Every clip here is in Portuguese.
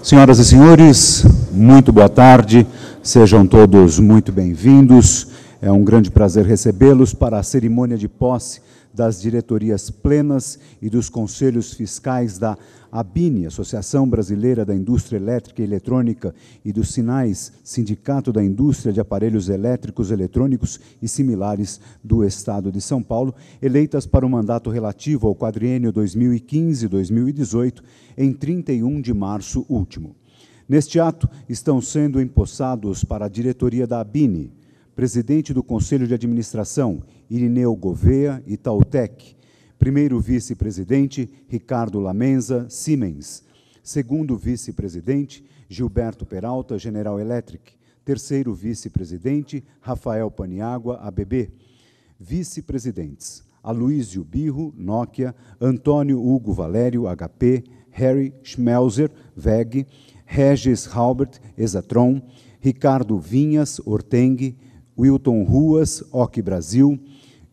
Senhoras e senhores, muito boa tarde, sejam todos muito bem-vindos. É um grande prazer recebê-los para a cerimônia de posse das diretorias plenas e dos conselhos fiscais da ABINE, Associação Brasileira da Indústria Elétrica e Eletrônica, e dos SINAIS, Sindicato da Indústria de Aparelhos Elétricos, Eletrônicos e Similares do Estado de São Paulo, eleitas para o mandato relativo ao quadriênio 2015-2018, em 31 de março último. Neste ato, estão sendo empossados para a diretoria da ABINE, presidente do Conselho de Administração, Irineu Gouveia, Itautec; primeiro vice-presidente, Ricardo Lamenza, Siemens; segundo vice-presidente, Gilberto Peralta, General Electric; terceiro vice-presidente, Rafael Paniagua, ABB; vice-presidentes, Aloysio Birro, Nokia; Antônio Hugo Valério, HP; Harry Schmelzer, WEG; Regis Halbert, Exatron; Ricardo Vinhas, Orteng; Wilton Ruas, OC Brasil;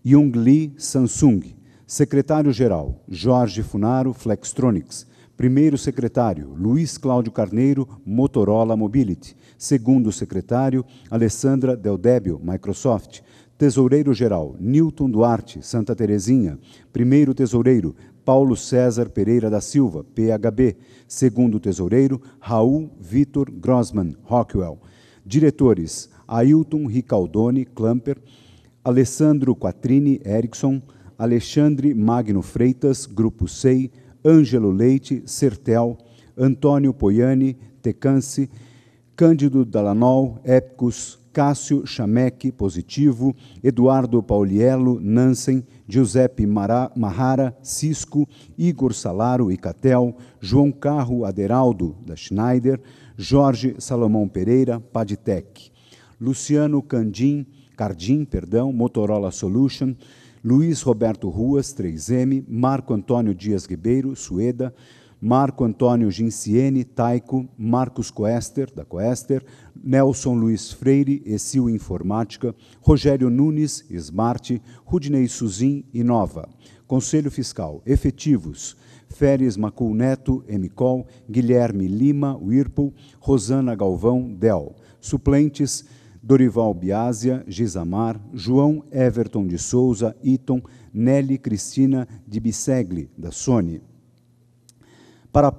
Yung Lee, Samsung; secretário-geral, Jorge Funaro, Flextronics; primeiro secretário, Luiz Cláudio Carneiro, Motorola Mobility; segundo secretário, Alessandra Del Débio, Microsoft; tesoureiro-geral, Newton Duarte, Santa Terezinha; primeiro tesoureiro, Paulo César Pereira da Silva, PHB; segundo tesoureiro, Raul Vitor Grossman, Rockwell; diretores, Ailton Ricaldoni, Clamper; Alessandro Quattrini, Ericsson; Alexandre Magno Freitas, Grupo SEI; Ângelo Leite, Sertel; Antônio Poiani, Tecance; Cândido Dallagnol, Epicus; Cássio Chameque, Positivo; Eduardo Pauliello, Nansen; Giuseppe Mahara, Cisco; Igor Salaro, Icatel; João Carro Aderaldo, da Schneider; Jorge Salomão Pereira, Padtech; Luciano Cardim, Motorola Solution; Luiz Roberto Ruas, 3M; Marco Antônio Dias Ribeiro, Sueda; Marco Antônio Ginciene, Taico; Marcos Coester, da Coester; Nelson Luiz Freire, Exil Informática; Rogério Nunes, Smart; Rudney Suzin, Inova. Conselho Fiscal, efetivos, Féres Macul Neto, Emicol; Guilherme Lima, Whirlpool; Rosana Galvão, Dell. Suplentes, Dorival Biasia, Gisamar; João Everton de Souza, Eaton; Nelly Cristina de Bissegli, da Sony. Para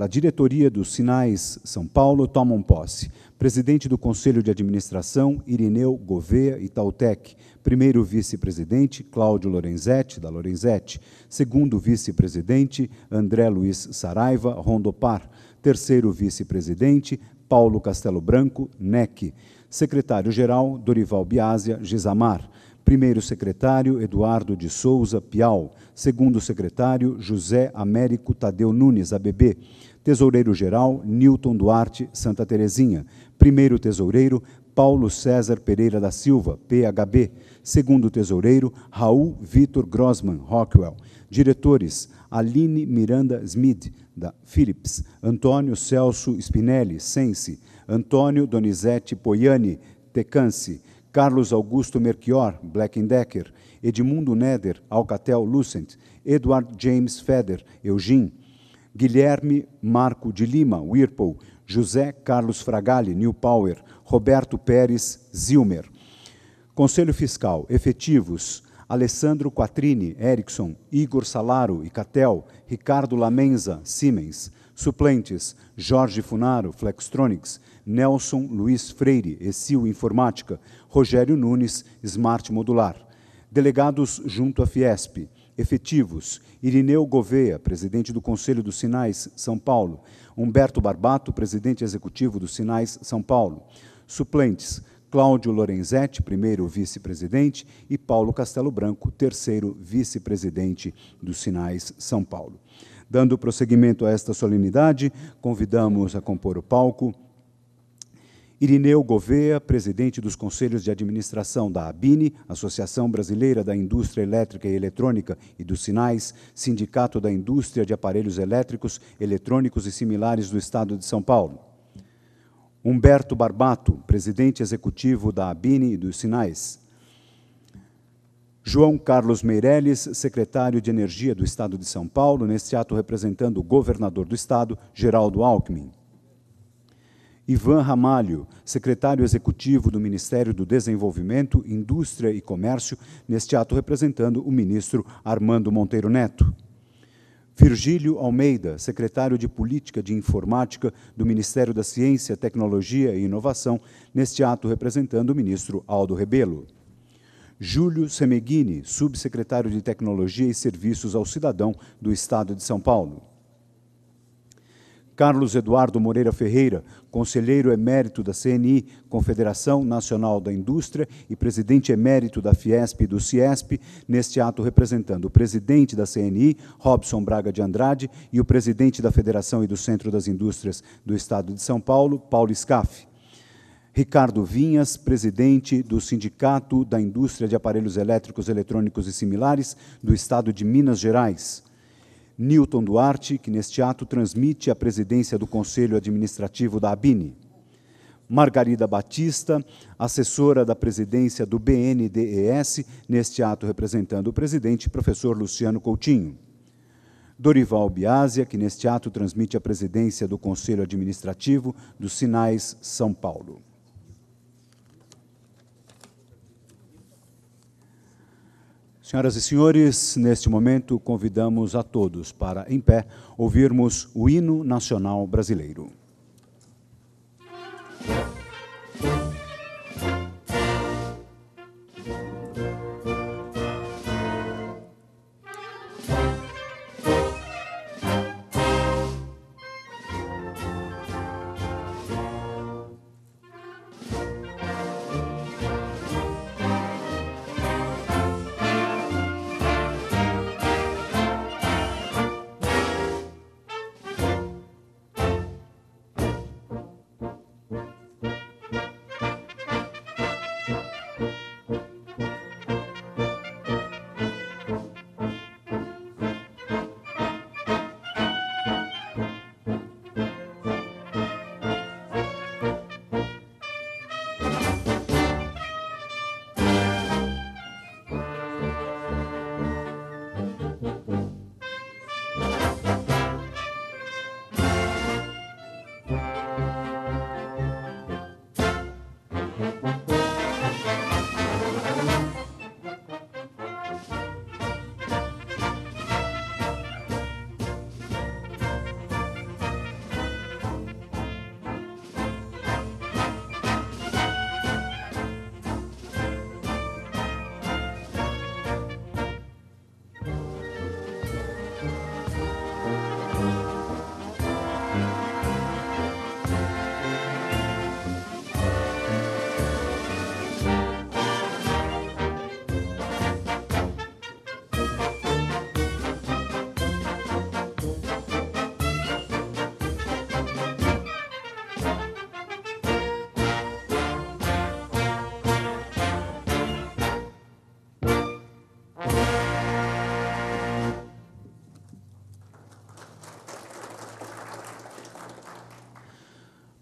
a diretoria dos SINAIS São Paulo, tomam posse: presidente do Conselho de Administração, Irineu Gouveia, Itautec; primeiro vice-presidente, Cláudio Lorenzetti, da Lorenzetti; segundo vice-presidente, André Luiz Saraiva, Rondopar; terceiro vice-presidente, Paulo Castelo Branco, NEC; secretário-geral, Dorival Biasia, Gisamar; primeiro secretário, Eduardo de Souza, Piau; segundo secretário, José Américo Tadeu Nunes, ABB; tesoureiro-geral, Newton Duarte, Santa Terezinha; primeiro tesoureiro, Paulo César Pereira da Silva, PHB; segundo tesoureiro, Raul Vitor Grossman, Rockwell; diretores, Aline Miranda Smith, da Philips; Antônio Celso Spinelli, Sense; Antônio Donizete Poiani, Tecance; Carlos Augusto Melchior, Black & Decker; Edmundo Neder, Alcatel Lucent; Edward James Feder, Eugene; Guilherme Marco de Lima, Whirlpool; José Carlos Fragali, New Power; Roberto Pérez, Zilmer. Conselho Fiscal, efetivos, Alessandro Quattrini, Ericsson; Igor Salaro, Icatel; Ricardo Lamenza, Siemens. Suplentes, Jorge Funaro, Flextronics; Nelson Luiz Freire, Exil Informática; Rogério Nunes, Smart Modular. Delegados junto à Fiesp. Efetivos, Irineu Gouveia, presidente do Conselho dos SINAIS São Paulo; Humberto Barbato, presidente executivo dos SINAIS São Paulo. Suplentes, Cláudio Lorenzetti, primeiro vice-presidente, e Paulo Castelo Branco, terceiro vice-presidente dos SINAIS São Paulo. Dando prosseguimento a esta solenidade, convidamos a compor o palco Irineu Gouveia, presidente dos Conselhos de Administração da ABINE, Associação Brasileira da Indústria Elétrica e Eletrônica, e dos SINAIS, Sindicato da Indústria de Aparelhos Elétricos, Eletrônicos e Similares do Estado de São Paulo. Humberto Barbato, presidente executivo da ABINE e dos SINAIS. João Carlos Meirelles, secretário de Energia do Estado de São Paulo, neste ato representando o governador do Estado, Geraldo Alckmin. Ivan Ramalho, secretário executivo do Ministério do Desenvolvimento, Indústria e Comércio, neste ato representando o ministro Armando Monteiro Neto. Virgílio Almeida, secretário de Política de Informática do Ministério da Ciência, Tecnologia e Inovação, neste ato representando o ministro Aldo Rebelo. Júlio Semeghini, subsecretário de Tecnologia e Serviços ao Cidadão do Estado de São Paulo. Carlos Eduardo Moreira Ferreira, conselheiro emérito da CNI, Confederação Nacional da Indústria, e presidente emérito da Fiesp e do Ciesp, neste ato representando o presidente da CNI, Robson Braga de Andrade, e o presidente da Federação e do Centro das Indústrias do Estado de São Paulo, Paulo Scaff. Ricardo Vinhas, presidente do Sindicato da Indústria de Aparelhos Elétricos, Eletrônicos e Similares do Estado de Minas Gerais. Newton Duarte, que neste ato transmite a presidência do Conselho Administrativo da ABINE. Margarida Batista, assessora da presidência do BNDES, neste ato representando o presidente, professor Luciano Coutinho. Dorival Biásia, que neste ato transmite a presidência do Conselho Administrativo dos Sinais São Paulo. Senhoras e senhores, neste momento convidamos a todos para, em pé, ouvirmos o hino nacional brasileiro.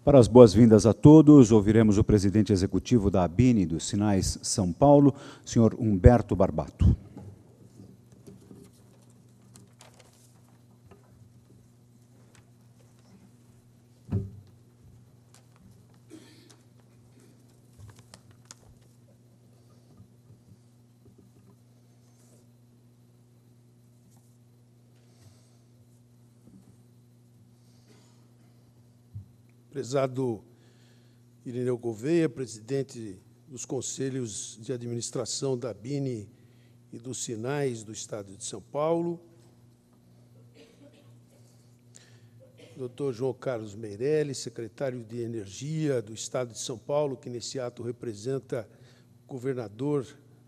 Para as boas-vindas a todos, ouviremos o presidente executivo da ABINE dos Sinais São Paulo, senhor Humberto Barbato. Prezado Irineu Gouveia, presidente dos Conselhos de Administração da ABINE e dos Sinais do Estado de São Paulo, Dr. João Carlos Meirelles, secretário de Energia do Estado de São Paulo, que nesse ato representa o governador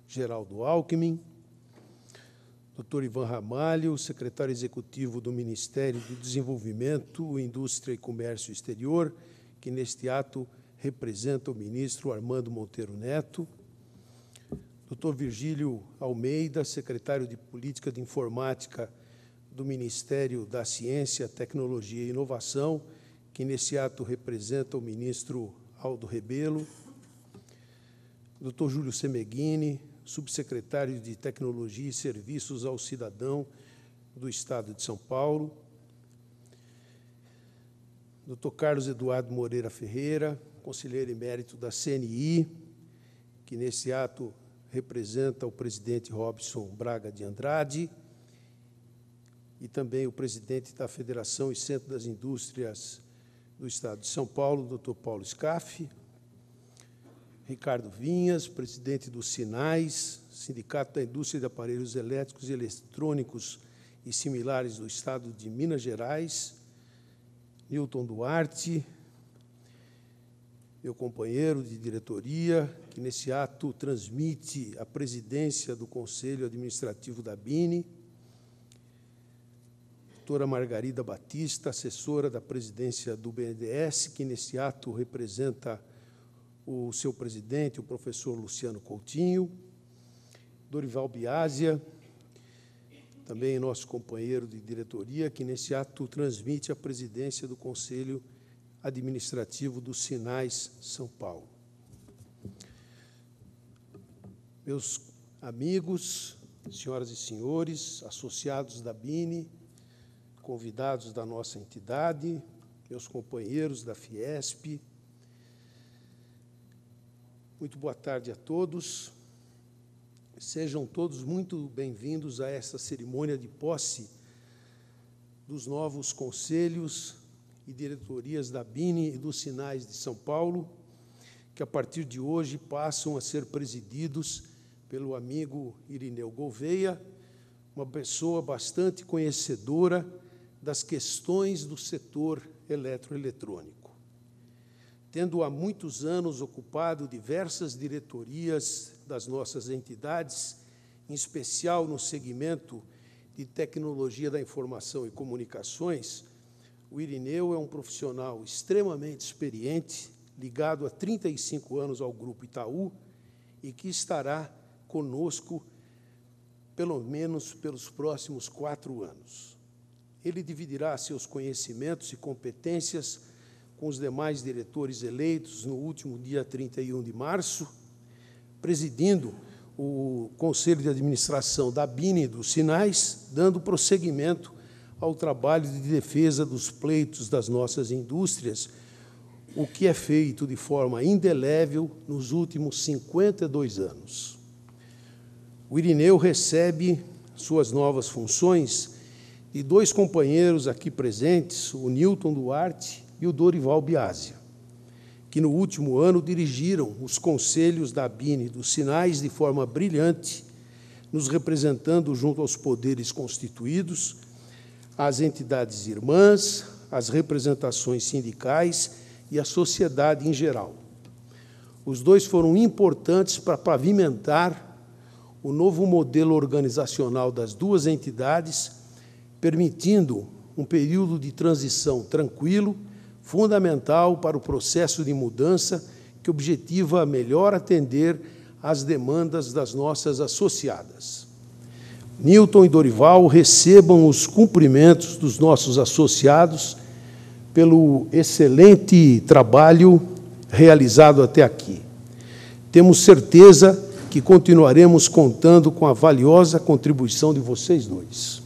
Geraldo Alckmin, Dr. Ivan Ramalho, secretário executivo do Ministério do Desenvolvimento, Indústria e Comércio Exterior, que neste ato representa o ministro Armando Monteiro Neto, Dr. Virgílio Almeida, secretário de Política de Informática do Ministério da Ciência, Tecnologia e Inovação, que nesse ato representa o ministro Aldo Rebelo, Dr. Júlio Semeghini, subsecretário de Tecnologia e Serviços ao Cidadão do Estado de São Paulo, Dr. Carlos Eduardo Moreira Ferreira, conselheiro emérito da CNI, que nesse ato representa o presidente Robson Braga de Andrade, e também o presidente da Federação e Centro das Indústrias do Estado de São Paulo, Dr. Paulo Scaff, Ricardo Vinhas, presidente do SINAIS, Sindicato da Indústria de Aparelhos Elétricos e Eletrônicos e similares do Estado de Minas Gerais, Newton Duarte, meu companheiro de diretoria, que nesse ato transmite a presidência do Conselho Administrativo da BINE, doutora Margarida Batista, assessora da presidência do BNDES, que nesse ato representa o seu presidente, o professor Luciano Coutinho, Dorival Biasia, também nosso companheiro de diretoria, que nesse ato transmite a presidência do Conselho Administrativo do SINAIS São Paulo. Meus amigos, senhoras e senhores, associados da BINE, convidados da nossa entidade, meus companheiros da Fiesp, muito boa tarde a todos. Sejam todos muito bem-vindos a essa cerimônia de posse dos novos conselhos e diretorias da BINE e dos SINAIS de São Paulo, que, a partir de hoje, passam a ser presididos pelo amigo Irineu Gouveia, uma pessoa bastante conhecedora das questões do setor eletroeletrônico. Tendo há muitos anos ocupado diversas diretorias das nossas entidades, em especial no segmento de tecnologia da informação e comunicações, o Irineu é um profissional extremamente experiente, ligado há 35 anos ao Grupo Itaú, e que estará conosco pelo menos pelos próximos 4 anos. Ele dividirá seus conhecimentos e competências com os demais diretores eleitos no último dia 31 de março, presidindo o Conselho de Administração da BINE e dos SINAIS, dando prosseguimento ao trabalho de defesa dos pleitos das nossas indústrias, o que é feito de forma indelével nos últimos 52 anos. O Irineu recebe suas novas funções de 2 companheiros aqui presentes, o Newton Duarte e o Dorival Biasia, que no último ano dirigiram os conselhos da BINE e dos SINAIS de forma brilhante, nos representando junto aos poderes constituídos, as entidades irmãs, as representações sindicais e a sociedade em geral. Os 2 foram importantes para pavimentar o novo modelo organizacional das 2 entidades, permitindo um período de transição tranquilo, fundamental para o processo de mudança que objetiva melhor atender às demandas das nossas associadas. Newton e Dorival recebam os cumprimentos dos nossos associados pelo excelente trabalho realizado até aqui. Temos certeza que continuaremos contando com a valiosa contribuição de vocês 2.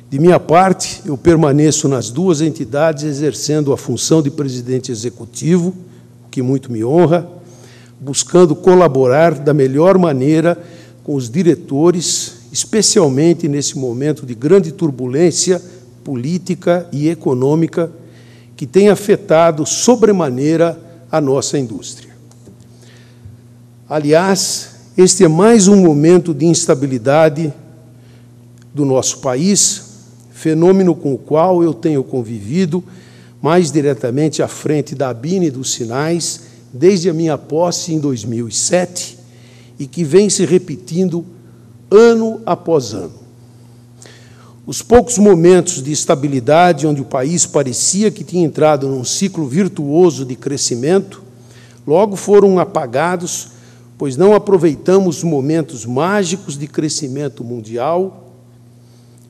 De minha parte, eu permaneço nas 2 entidades exercendo a função de presidente executivo, o que muito me honra, buscando colaborar da melhor maneira com os diretores, especialmente nesse momento de grande turbulência política e econômica que tem afetado sobremaneira a nossa indústria. Aliás, este é mais um momento de instabilidade do nosso país, fenômeno com o qual eu tenho convivido mais diretamente à frente da BINE e dos SINAIS desde a minha posse em 2007 e que vem se repetindo ano após ano. Os poucos momentos de estabilidade onde o país parecia que tinha entrado num ciclo virtuoso de crescimento, logo foram apagados, pois não aproveitamos momentos mágicos de crescimento mundial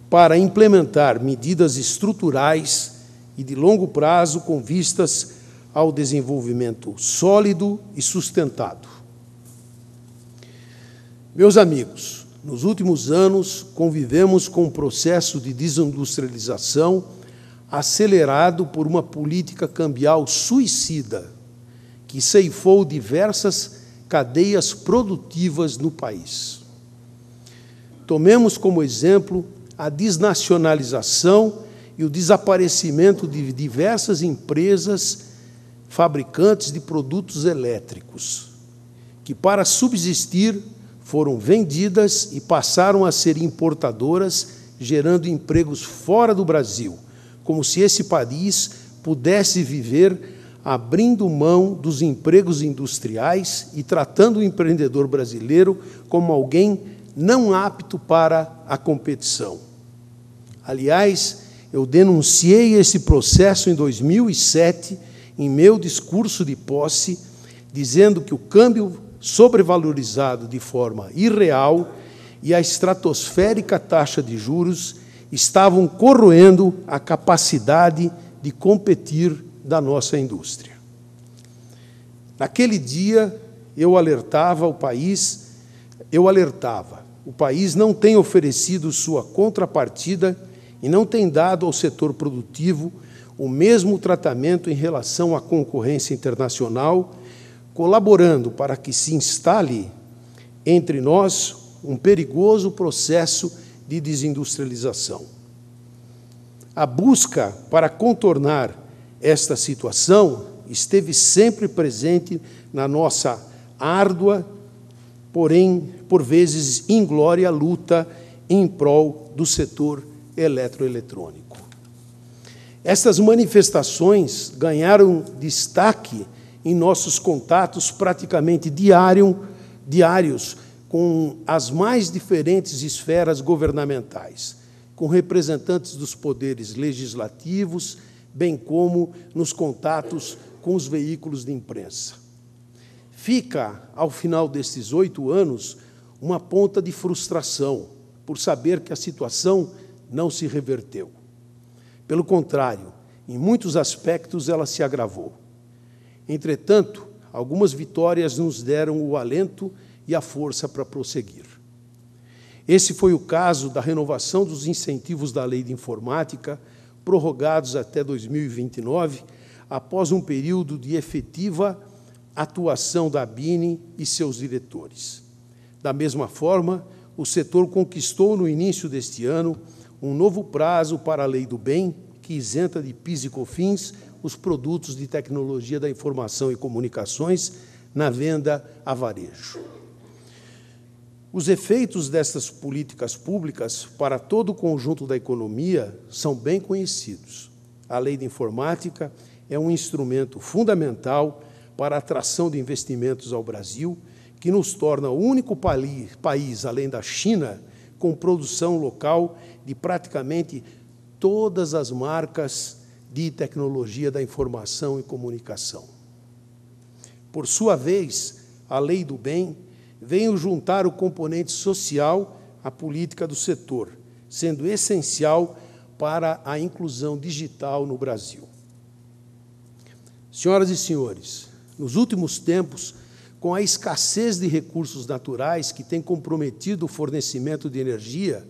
para implementar medidas estruturais e de longo prazo com vistas ao desenvolvimento sólido e sustentado. Meus amigos, nos últimos anos convivemos com um processo de desindustrialização acelerado por uma política cambial suicida, que ceifou diversas cadeias produtivas no país. Tomemos como exemplo a desnacionalização e o desaparecimento de diversas empresas fabricantes de produtos elétricos, que, para subsistir, foram vendidas e passaram a ser importadoras, gerando empregos fora do Brasil, como se esse país pudesse viver abrindo mão dos empregos industriais e tratando o empreendedor brasileiro como alguém não apto para a competição. Aliás, eu denunciei esse processo em 2007, em meu discurso de posse, dizendo que o câmbio sobrevalorizado de forma irreal e a estratosférica taxa de juros estavam corroendo a capacidade de competir da nossa indústria. Naquele dia, eu alertava, o país não tem oferecido sua contrapartida e não tem dado ao setor produtivo o mesmo tratamento em relação à concorrência internacional, colaborando para que se instale entre nós um perigoso processo de desindustrialização. A busca para contornar esta situação esteve sempre presente na nossa árdua, porém, por vezes, inglória luta em prol do setor eletroeletrônico. Estas manifestações ganharam destaque em nossos contatos praticamente diários com as mais diferentes esferas governamentais, com representantes dos poderes legislativos, bem como nos contatos com os veículos de imprensa. Fica, ao final destes 8 anos, uma ponta de frustração por saber que a situação não se reverteu. Pelo contrário, em muitos aspectos ela se agravou. Entretanto, algumas vitórias nos deram o alento e a força para prosseguir. Esse foi o caso da renovação dos incentivos da Lei de Informática, prorrogados até 2029, após um período de efetiva atuação da ABINE e seus diretores. Da mesma forma, o setor conquistou, no início deste ano, um novo prazo para a Lei do Bem, que isenta de PIS e COFINS os produtos de tecnologia da informação e comunicações na venda a varejo. Os efeitos destas políticas públicas para todo o conjunto da economia são bem conhecidos. A Lei de Informática é um instrumento fundamental para a atração de investimentos ao Brasil, que nos torna o único país, além da China, com produção local de praticamente todas as marcas de tecnologia da informação e comunicação. Por sua vez, a Lei do Bem veio juntar o componente social à política do setor, sendo essencial para a inclusão digital no Brasil. Senhoras e senhores, nos últimos tempos, com a escassez de recursos naturais que tem comprometido o fornecimento de energia,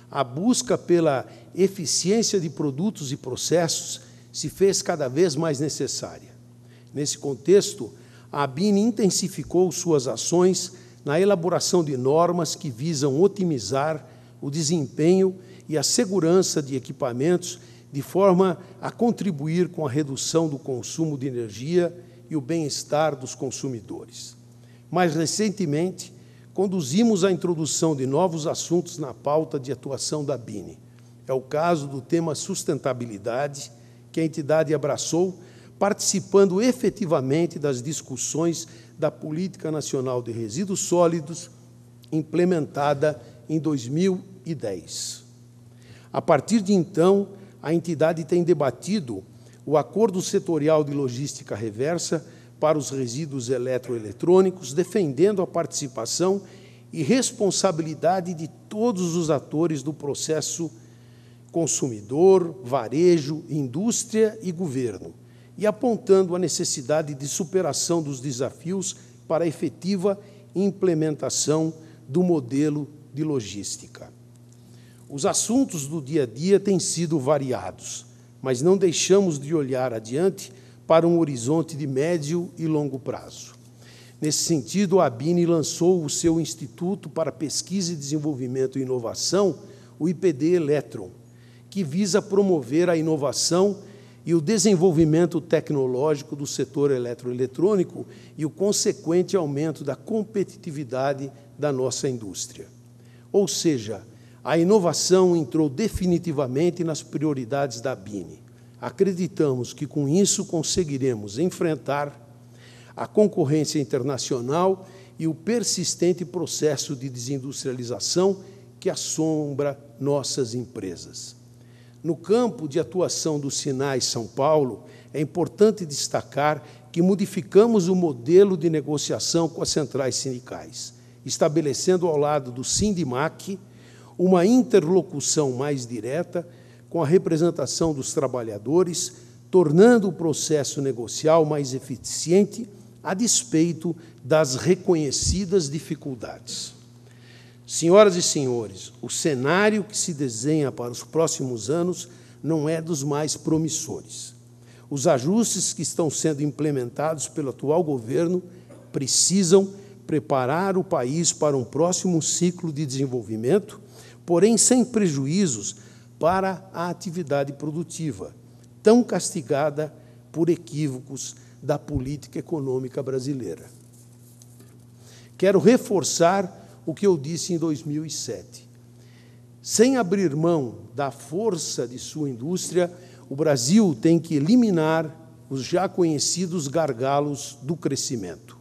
a busca pela eficiência de produtos e processos se fez cada vez mais necessária. Nesse contexto, a ABINE intensificou suas ações na elaboração de normas que visam otimizar o desempenho e a segurança de equipamentos, de forma a contribuir com a redução do consumo de energia e o bem-estar dos consumidores. Mais recentemente, conduzimos a introdução de novos assuntos na pauta de atuação da ABINE. É o caso do tema sustentabilidade, que a entidade abraçou, participando efetivamente das discussões da Política Nacional de Resíduos Sólidos, implementada em 2010. A partir de então, a entidade tem debatido o Acordo Setorial de Logística Reversa para os resíduos eletroeletrônicos, defendendo a participação e responsabilidade de todos os atores do processo: consumidor, varejo, indústria e governo, e apontando a necessidade de superação dos desafios para a efetiva implementação do modelo de logística. Os assuntos do dia a dia têm sido variados, mas não deixamos de olhar adiante para um horizonte de médio e longo prazo. Nesse sentido, a ABINE lançou o seu Instituto para Pesquisa e Desenvolvimento e Inovação, o IPD Eletron, que visa promover a inovação e o desenvolvimento tecnológico do setor eletroeletrônico e o consequente aumento da competitividade da nossa indústria. Ou seja, a inovação entrou definitivamente nas prioridades da ABINE. Acreditamos que, com isso, conseguiremos enfrentar a concorrência internacional e o persistente processo de desindustrialização que assombra nossas empresas. No campo de atuação do Sinais São Paulo, é importante destacar que modificamos o modelo de negociação com as centrais sindicais, estabelecendo ao lado do Sindimac uma interlocução mais direta com a representação dos trabalhadores, tornando o processo negocial mais eficiente a despeito das reconhecidas dificuldades. Senhoras e senhores, o cenário que se desenha para os próximos anos não é dos mais promissores. Os ajustes que estão sendo implementados pelo atual governo precisam preparar o país para um próximo ciclo de desenvolvimento, porém sem prejuízos para a atividade produtiva, tão castigada por equívocos da política econômica brasileira. Quero reforçar o que eu disse em 2007. Sem abrir mão da força de sua indústria, o Brasil tem que eliminar os já conhecidos gargalos do crescimento.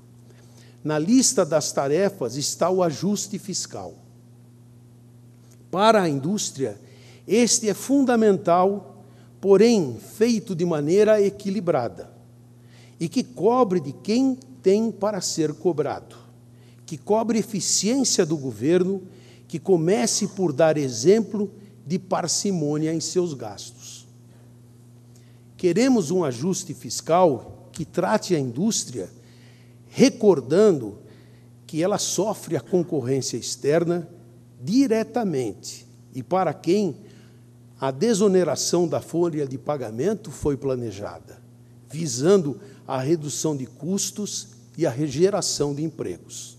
Na lista das tarefas está o ajuste fiscal. Para a indústria, este é fundamental, porém feito de maneira equilibrada, e que cobre de quem tem para ser cobrado, que cobre eficiência do governo, que comece por dar exemplo de parcimônia em seus gastos. Queremos um ajuste fiscal que trate a indústria, recordando que ela sofre a concorrência externa diretamente e para quem a desoneração da folha de pagamento foi planejada, visando a redução de custos e a geração de empregos.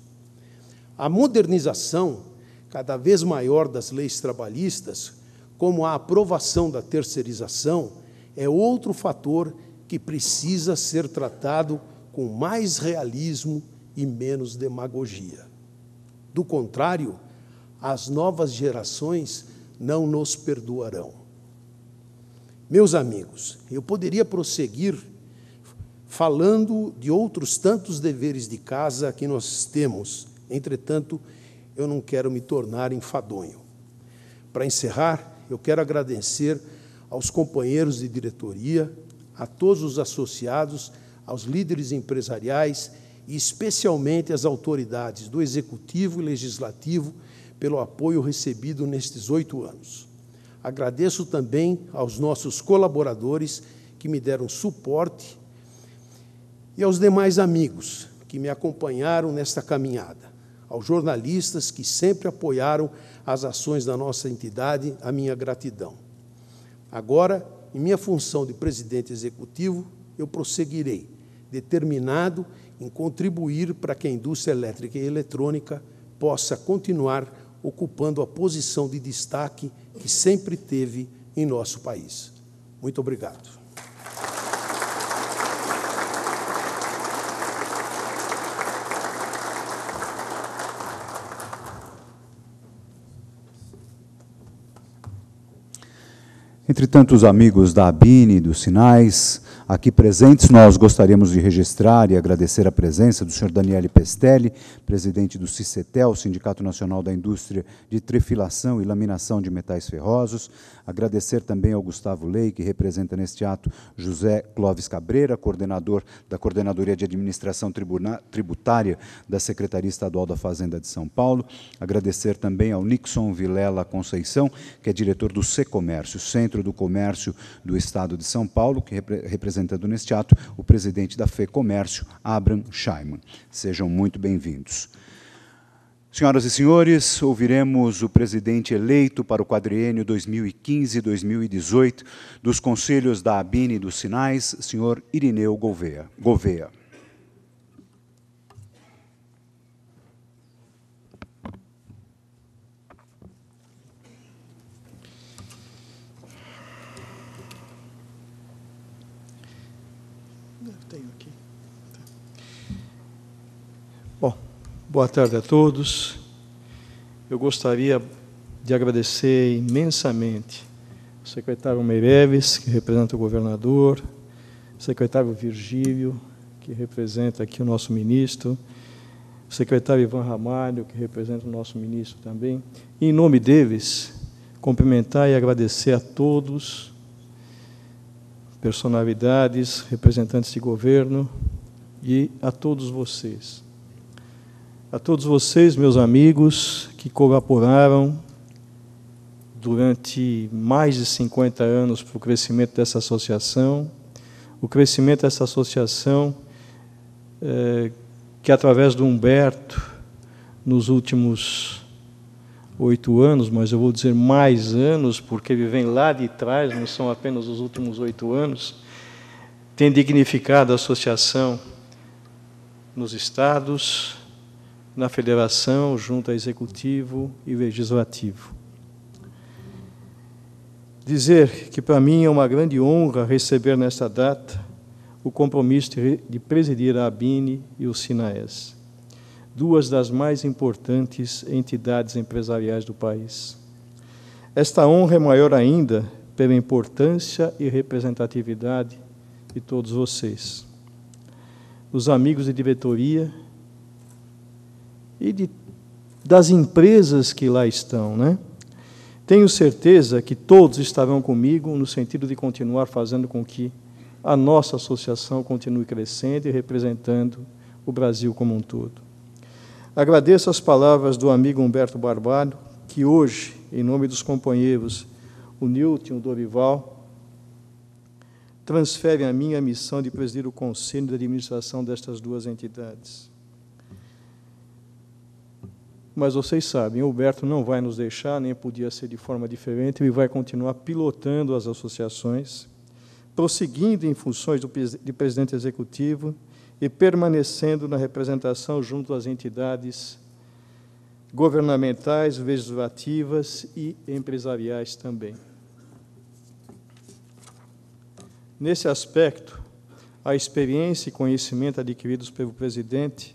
A modernização cada vez maior das leis trabalhistas, como a aprovação da terceirização, é outro fator que precisa ser tratado com mais realismo e menos demagogia. Do contrário, as novas gerações não nos perdoarão. Meus amigos, eu poderia prosseguir falando de outros tantos deveres de casa que nós temos. Entretanto, eu não quero me tornar enfadonho. Para encerrar, eu quero agradecer aos companheiros de diretoria, a todos os associados, aos líderes empresariais e especialmente às autoridades do Executivo e Legislativo pelo apoio recebido nestes 8 anos. Agradeço também aos nossos colaboradores que me deram suporte e aos demais amigos que me acompanharam nesta caminhada, aos jornalistas que sempre apoiaram as ações da nossa entidade, a minha gratidão. Agora, em minha função de presidente executivo, eu prosseguirei, determinado em contribuir para que a indústria elétrica e eletrônica possa continuar ocupando a posição de destaque que sempre teve em nosso país. Muito obrigado. Entre tantos amigos da ABINE e dos Sinais, aqui presentes, nós gostaríamos de registrar e agradecer a presença do senhor Daniele Pestelli, presidente do CICETEL, Sindicato Nacional da Indústria de Trefilação e Laminação de Metais Ferrosos, agradecer também ao Gustavo Lei, que representa neste ato José Clóvis Cabreira, coordenador da Coordenadoria de Administração Tributária da Secretaria Estadual da Fazenda de São Paulo, agradecer também ao Nixon Vilela Conceição, que é diretor do Secomércio, Centro do Comércio do Estado de São Paulo, que representando neste ato o presidente da FEComércio, Abraham Scheiman. Sejam muito bem-vindos. Senhoras e senhores, ouviremos o presidente eleito para o quadriênio 2015-2018 dos Conselhos da ABIN e dos Sinais, senhor Irineu Gouveia. Bom, boa tarde a todos. Eu gostaria de agradecer imensamente ao secretário Meirelles, que representa o governador, o secretário Virgílio, que representa aqui o nosso ministro, o secretário Ivan Ramalho, que representa o nosso ministro também. E, em nome deles, cumprimentar e agradecer a todos, personalidades, representantes de governo e a todos vocês. A todos vocês, meus amigos, que colaboraram durante mais de 50 anos para o crescimento dessa associação, que, através do Humberto, nos últimos 8 anos, mas eu vou dizer mais anos, porque ele vem lá de trás, não são apenas os últimos 8 anos, tem dignificado a associação nos estados, na federação, junto ao executivo e legislativo. Dizer que, para mim, é uma grande honra receber nesta data o compromisso de presidir a ABIN e o SINAES, duas das mais importantes entidades empresariais do país. Esta honra é maior ainda pela importância e representatividade de todos vocês, os amigos de diretoria e das empresas que lá estão, né? Tenho certeza que todos estarão comigo no sentido de continuar fazendo com que a nossa associação continue crescendo e representando o Brasil como um todo. Agradeço as palavras do amigo Humberto Barbalho, que hoje, em nome dos companheiros, o Nilton e o Dorival, transfere a mim a missão de presidir o Conselho de Administração destas duas entidades. Mas vocês sabem, o Humberto não vai nos deixar, nem podia ser de forma diferente, ele vai continuar pilotando as associações, prosseguindo em funções de presidente executivo e permanecendo na representação junto às entidades governamentais, legislativas e empresariais também. Nesse aspecto, a experiência e conhecimento adquiridos pelo presidente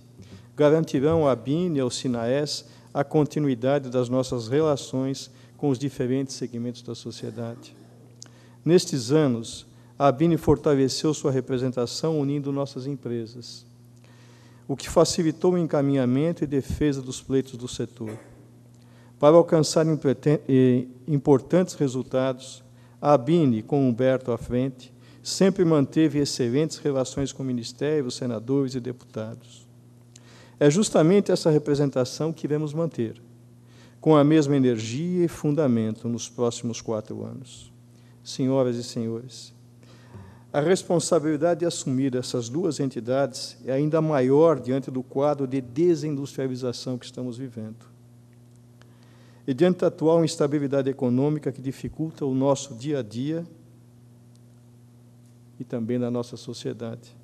garantirão à ABIN e ao SINAES a continuidade das nossas relações com os diferentes segmentos da sociedade. Nestes anos, a ABIN fortaleceu sua representação unindo nossas empresas, o que facilitou o encaminhamento e defesa dos pleitos do setor. Para alcançar importantes resultados, a ABIN, com Humberto à frente, sempre manteve excelentes relações com ministérios, senadores e deputados. É justamente essa representação que iremos manter, com a mesma energia e fundamento nos próximos 4 anos. Senhoras e senhores, a responsabilidade de assumir essas duas entidades é ainda maior diante do quadro de desindustrialização que estamos vivendo e diante da atual instabilidade econômica que dificulta o nosso dia a dia e também da nossa sociedade.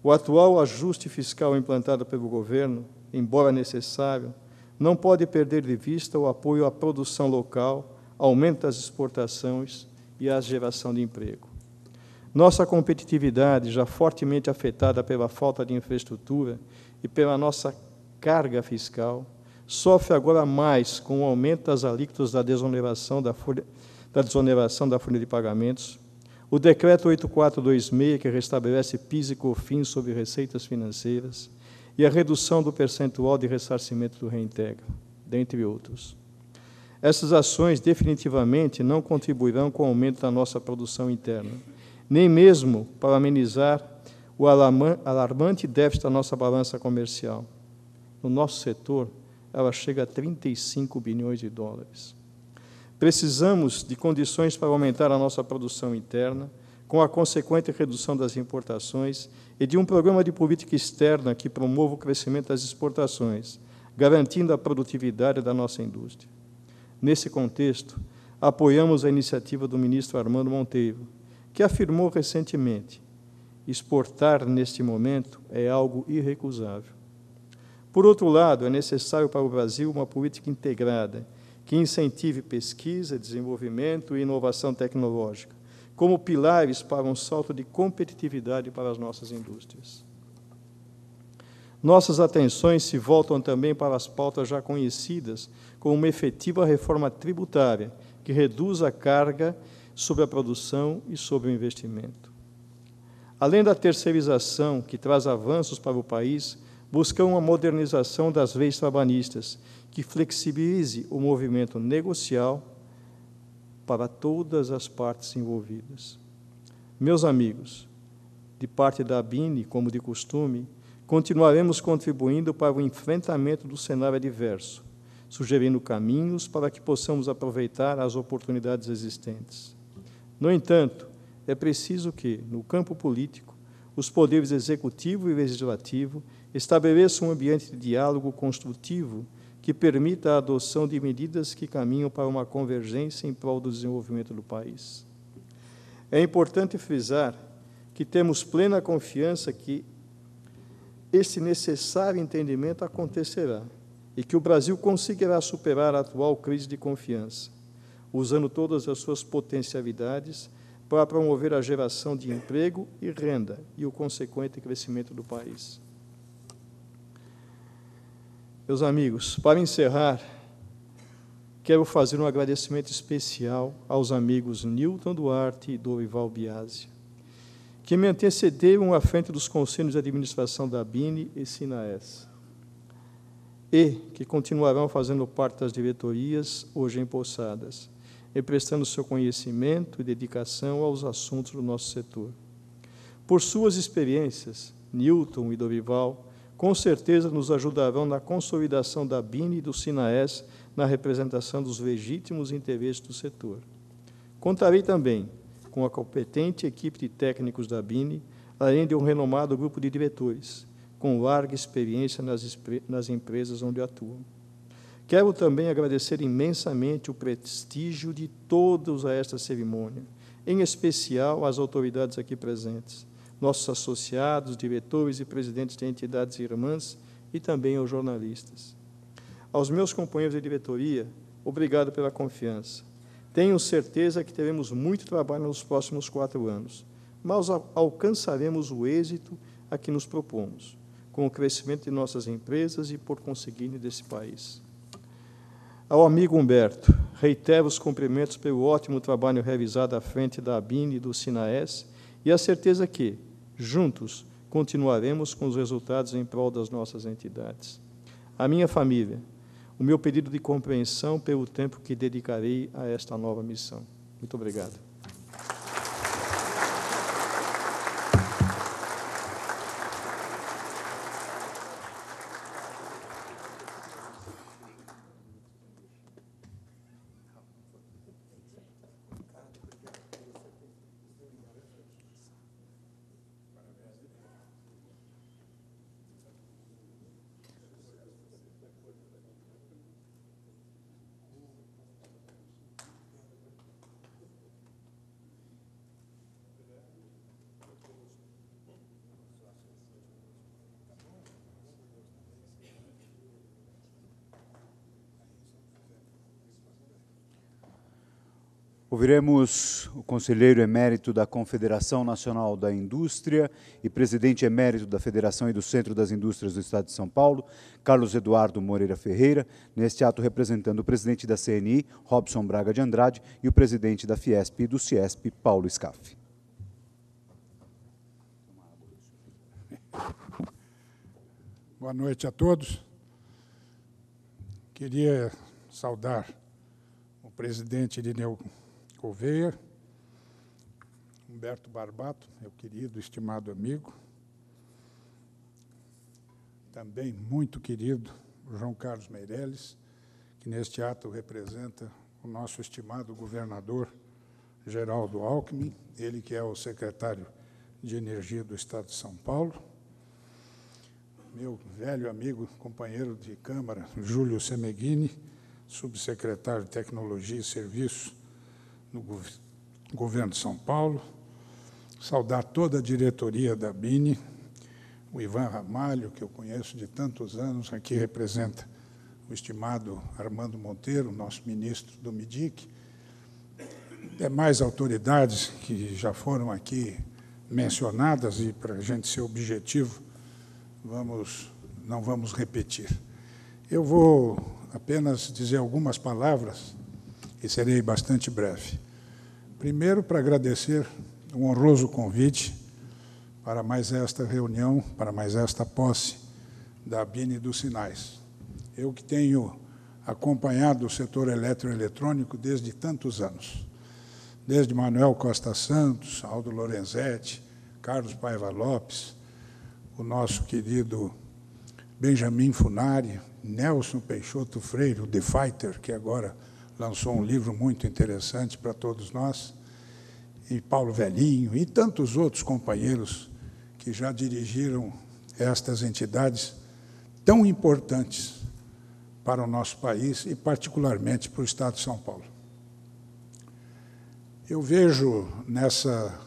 O atual ajuste fiscal implantado pelo governo, embora necessário, não pode perder de vista o apoio à produção local, aumento das exportações e à geração de emprego. Nossa competitividade, já fortemente afetada pela falta de infraestrutura e pela nossa carga fiscal, sofre agora mais com o aumento das alíquotas da desoneração da folha de pagamentos, o Decreto 8426, que restabelece PIS e COFINS sobre receitas financeiras, e a redução do percentual de ressarcimento do reintegro, dentre outros. Essas ações definitivamente não contribuirão com o aumento da nossa produção interna, nem mesmo para amenizar o alarmante déficit da nossa balança comercial. No nosso setor, ela chega a 35 bilhões de dólares. Precisamos de condições para aumentar a nossa produção interna, com a consequente redução das importações e de um programa de política externa que promova o crescimento das exportações, garantindo a produtividade da nossa indústria. Nesse contexto, apoiamos a iniciativa do ministro Armando Monteiro, que afirmou recentemente: exportar neste momento é algo irrecusável. Por outro lado, é necessário para o Brasil uma política integrada que incentive pesquisa, desenvolvimento e inovação tecnológica, como pilares para um salto de competitividade para as nossas indústrias. Nossas atenções se voltam também para as pautas já conhecidas, como uma efetiva reforma tributária, que reduz a carga sobre a produção e sobre o investimento. Além da terceirização, que traz avanços para o país, buscamos uma modernização das leis trabalhistas, que flexibilize o movimento negocial para todas as partes envolvidas. Meus amigos, de parte da ABINE, como de costume, continuaremos contribuindo para o enfrentamento do cenário adverso, sugerindo caminhos para que possamos aproveitar as oportunidades existentes. No entanto, é preciso que, no campo político, os poderes executivo e legislativo estabeleçam um ambiente de diálogo construtivo que permita a adoção de medidas que caminham para uma convergência em prol do desenvolvimento do país. É importante frisar que temos plena confiança que esse necessário entendimento acontecerá e que o Brasil conseguirá superar a atual crise de confiança, usando todas as suas potencialidades para promover a geração de emprego e renda e o consequente crescimento do país. Meus amigos, para encerrar, quero fazer um agradecimento especial aos amigos Newton Duarte e Dorival Biasi, que me antecederam à frente dos conselhos de administração da ABINE e SINAES, e que continuarão fazendo parte das diretorias hoje empossadas, e prestando seu conhecimento e dedicação aos assuntos do nosso setor. Por suas experiências, Newton e Dorival, com certeza nos ajudarão na consolidação da ABINE e do SINAES na representação dos legítimos interesses do setor. Contarei também com a competente equipe de técnicos da ABINE, além de um renomado grupo de diretores, com larga experiência nas empresas onde atuam. Quero também agradecer imensamente o prestígio de todos a esta cerimônia, em especial às autoridades aqui presentes, nossos associados, diretores e presidentes de entidades irmãs e também aos jornalistas. Aos meus companheiros de diretoria, obrigado pela confiança. Tenho certeza que teremos muito trabalho nos próximos 4 anos, mas alcançaremos o êxito a que nos propomos, com o crescimento de nossas empresas e, por conseguinte, desse país. Ao amigo Humberto, reitero os cumprimentos pelo ótimo trabalho realizado à frente da ABINE e do SINAES e a certeza que, juntos, continuaremos com os resultados em prol das nossas entidades. A minha família, o meu pedido de compreensão pelo tempo que dedicarei a esta nova missão. Muito obrigado. Ouviremos o conselheiro emérito da Confederação Nacional da Indústria e presidente emérito da Federação e do Centro das Indústrias do Estado de São Paulo, Carlos Eduardo Moreira Ferreira, neste ato representando o presidente da CNI, Robson Braga de Andrade, e o presidente da Fiesp e do Ciesp, Paulo Scaff. Boa noite a todos. Queria saudar o presidente Irineu Gouveia, Humberto Barbato, meu querido, estimado amigo, também muito querido João Carlos Meirelles, que neste ato representa o nosso estimado governador Geraldo Alckmin, ele que é o secretário de Energia do Estado de São Paulo. meu velho amigo, companheiro de Câmara, Júlio Semeghini, subsecretário de Tecnologia e Serviços no Governo de São Paulo, saudar toda a diretoria da BINI, o Ivan Ramalho, que eu conheço de tantos anos, aqui representa o estimado Armando Monteiro, nosso ministro do MIDIC, demais autoridades que já foram aqui mencionadas, e para a gente ser objetivo, não vamos repetir. Eu vou apenas dizer algumas palavras e serei bastante breve. Primeiro, para agradecer o honroso convite para mais esta reunião, para mais esta posse da BINI dos Sinais. Eu que tenho acompanhado o setor eletroeletrônico desde tantos anos, desde Manuel Costa Santos, Aldo Lorenzetti, Carlos Paiva Lopes, o nosso querido Benjamin Funari, Nelson Peixoto Freire, o The Fighter, que agora lançou um livro muito interessante para todos nós, e Paulo Velhinho, e tantos outros companheiros que já dirigiram estas entidades tão importantes para o nosso país e, particularmente, para o Estado de São Paulo. Eu vejo nessa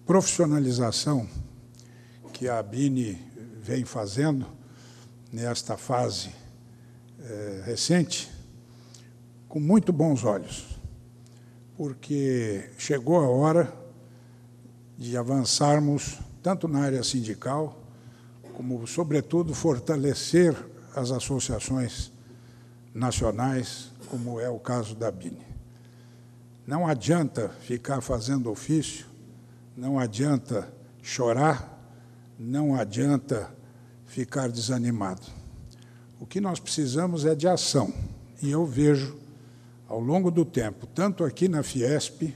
profissionalização que a BINI vem fazendo, nesta fase recente, com muito bons olhos, porque chegou a hora de avançarmos tanto na área sindical, como, sobretudo, fortalecer as associações nacionais, como é o caso da BINI. Não adianta ficar fazendo ofício, não adianta chorar, não adianta ficar desanimado. O que nós precisamos é de ação. E eu vejo, ao longo do tempo, tanto aqui na Fiesp,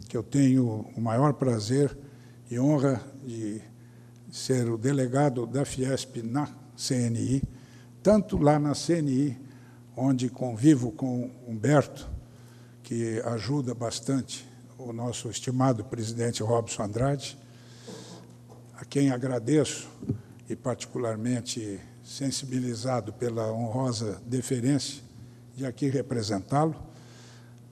que eu tenho o maior prazer e honra de ser o delegado da Fiesp na CNI, tanto lá na CNI, onde convivo com Humberto, que ajuda bastante o nosso estimado presidente Robson Andrade, a quem agradeço e particularmente sensibilizado pela honrosa deferência de aqui representá-lo,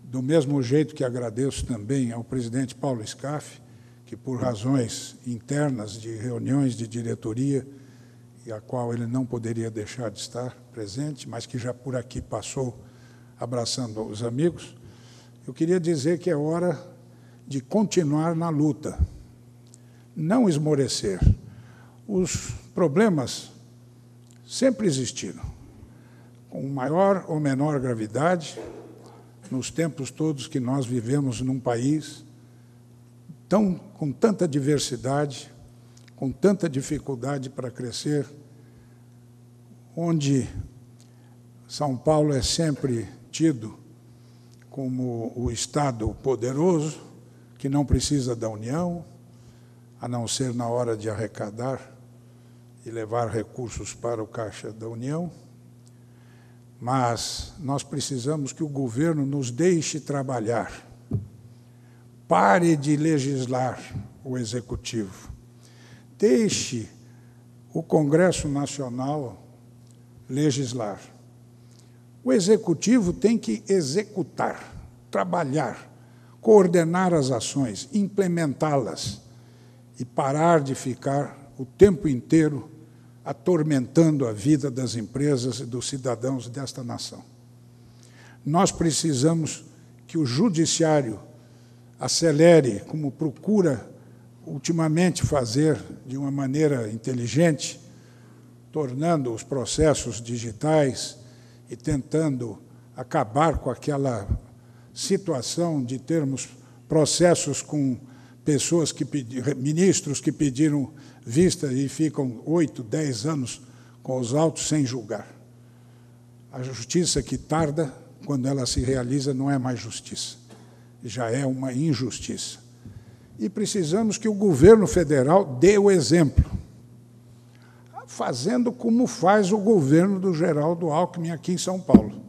do mesmo jeito que agradeço também ao presidente Paulo Scaff, que por razões internas de reuniões de diretoria, e a qual ele não poderia deixar de estar presente, mas que já por aqui passou abraçando os amigos, eu queria dizer que é hora de continuar na luta, não esmorecer. Os problemas sempre existiram, com maior ou menor gravidade, nos tempos todos que nós vivemos num país com tanta diversidade, com tanta dificuldade para crescer, onde São Paulo é sempre tido como o Estado poderoso, que não precisa da União, a não ser na hora de arrecadar e levar recursos para o caixa da União. Mas nós precisamos que o governo nos deixe trabalhar. Pare de legislar o Executivo. Deixe o Congresso Nacional legislar. O Executivo tem que executar, trabalhar, coordenar as ações, implementá-las e parar de ficar o tempo inteiro atormentando a vida das empresas e dos cidadãos desta nação. Nós precisamos que o Judiciário acelere, como procura ultimamente fazer de uma maneira inteligente, tornando os processos digitais e tentando acabar com aquela situação de termos processos com pessoas ministros que pediram vista e ficam 8, 10 anos com os autos sem julgar. A justiça que tarda, quando ela se realiza, não é mais justiça, já é uma injustiça. E precisamos que o governo federal dê o exemplo, fazendo como faz o governo do Geraldo Alckmin aqui em São Paulo,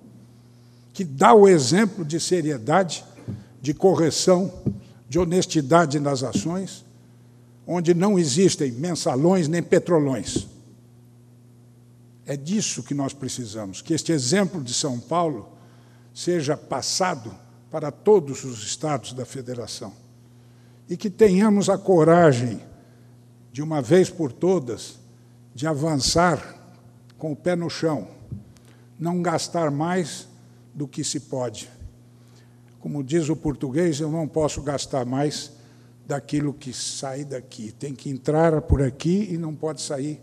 que dá o exemplo de seriedade, de correção, de honestidade nas ações, onde não existem mensalões nem petrolões. É disso que nós precisamos, que este exemplo de São Paulo seja passado para todos os estados da federação e que tenhamos a coragem, de uma vez por todas, de avançar com o pé no chão, não gastar mais do que se pode. Como diz o português, eu não posso gastar mais daquilo que sai daqui. Tem que entrar por aqui e não pode sair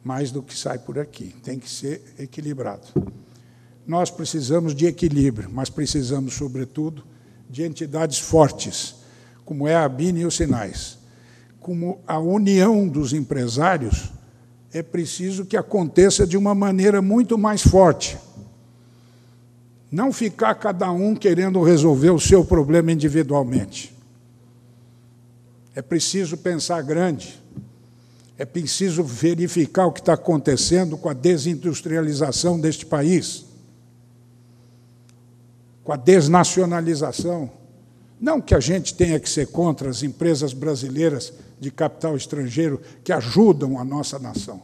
mais do que sai por aqui. Tem que ser equilibrado. Nós precisamos de equilíbrio, mas precisamos, sobretudo, de entidades fortes, como é a ABIN e o Sinais. Como a união dos empresários, é preciso que aconteça de uma maneira muito mais forte. Não ficar cada um querendo resolver o seu problema individualmente. É preciso pensar grande. É preciso verificar o que está acontecendo com a desindustrialização deste país, com a desnacionalização. Não que a gente tenha que ser contra as empresas brasileiras de capital estrangeiro que ajudam a nossa nação.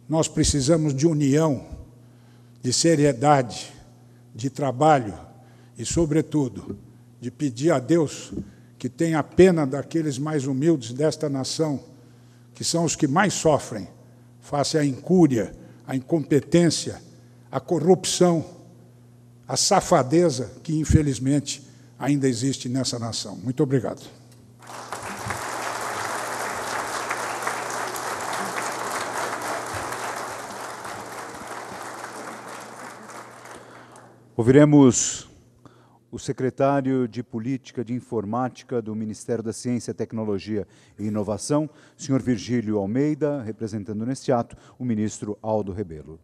Nós precisamos de união, de seriedade, de trabalho e, sobretudo, de pedir a Deus que tenha pena daqueles mais humildes desta nação, que são os que mais sofrem face à incúria, à incompetência, à corrupção, à safadeza que, infelizmente, ainda existe nessa nação. Muito obrigado. Ouviremos o secretário de Política de Informática do Ministério da Ciência, Tecnologia e Inovação, senhor Virgílio Almeida, representando neste ato o ministro Aldo Rebelo.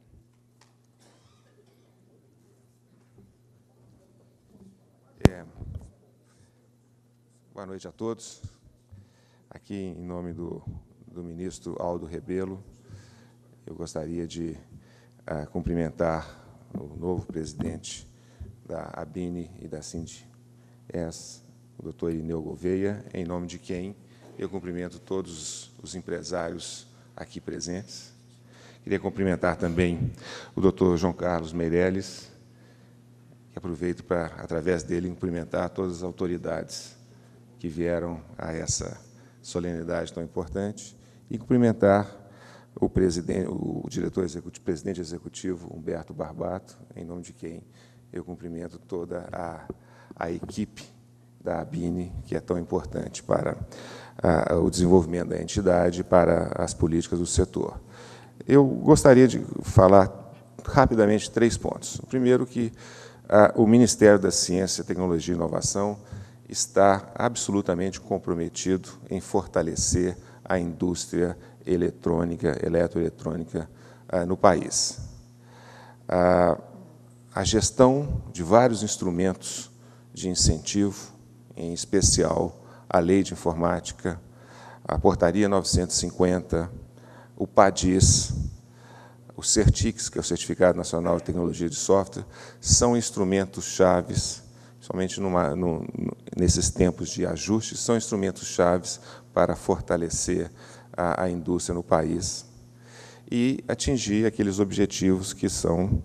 Boa noite a todos. Aqui, em nome do ministro Aldo Rebelo, eu gostaria de cumprimentar o novo presidente da ABIN e da Sindies, o doutor Irineu Gouveia, em nome de quem eu cumprimento todos os empresários aqui presentes. Queria cumprimentar também o doutor João Carlos Meirelles, que aproveito para, através dele, cumprimentar todas as autoridades que vieram a essa solenidade tão importante, e cumprimentar o diretor executivo, presidente executivo Humberto Barbato, em nome de quem eu cumprimento toda a equipe da ABIN, que é tão importante para o desenvolvimento da entidade, para as políticas do setor. Eu gostaria de falar rapidamente 3 pontos. O primeiro, que o Ministério da Ciência, Tecnologia e Inovação está absolutamente comprometido em fortalecer a indústria eletroeletrônica no país. A gestão de vários instrumentos de incentivo, em especial a Lei de Informática, a Portaria 950, o PADIS, o CERTIX, que é o Certificado Nacional de Tecnologia de Software, são instrumentos chaves, somente nesses tempos de ajustes, são instrumentos chaves para fortalecer a indústria no país e atingir aqueles objetivos que são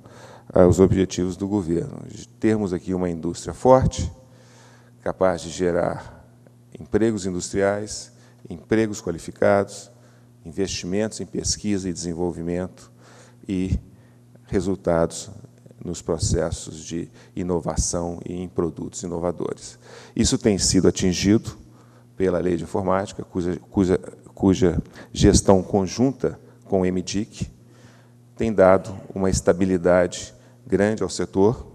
os objetivos do governo, de termos aqui uma indústria forte, capaz de gerar empregos industriais, empregos qualificados, investimentos em pesquisa e desenvolvimento e resultados nos processos de inovação e em produtos inovadores. Isso tem sido atingido pela Lei de Informática, cuja gestão conjunta com o MDIC tem dado uma estabilidade grande ao setor,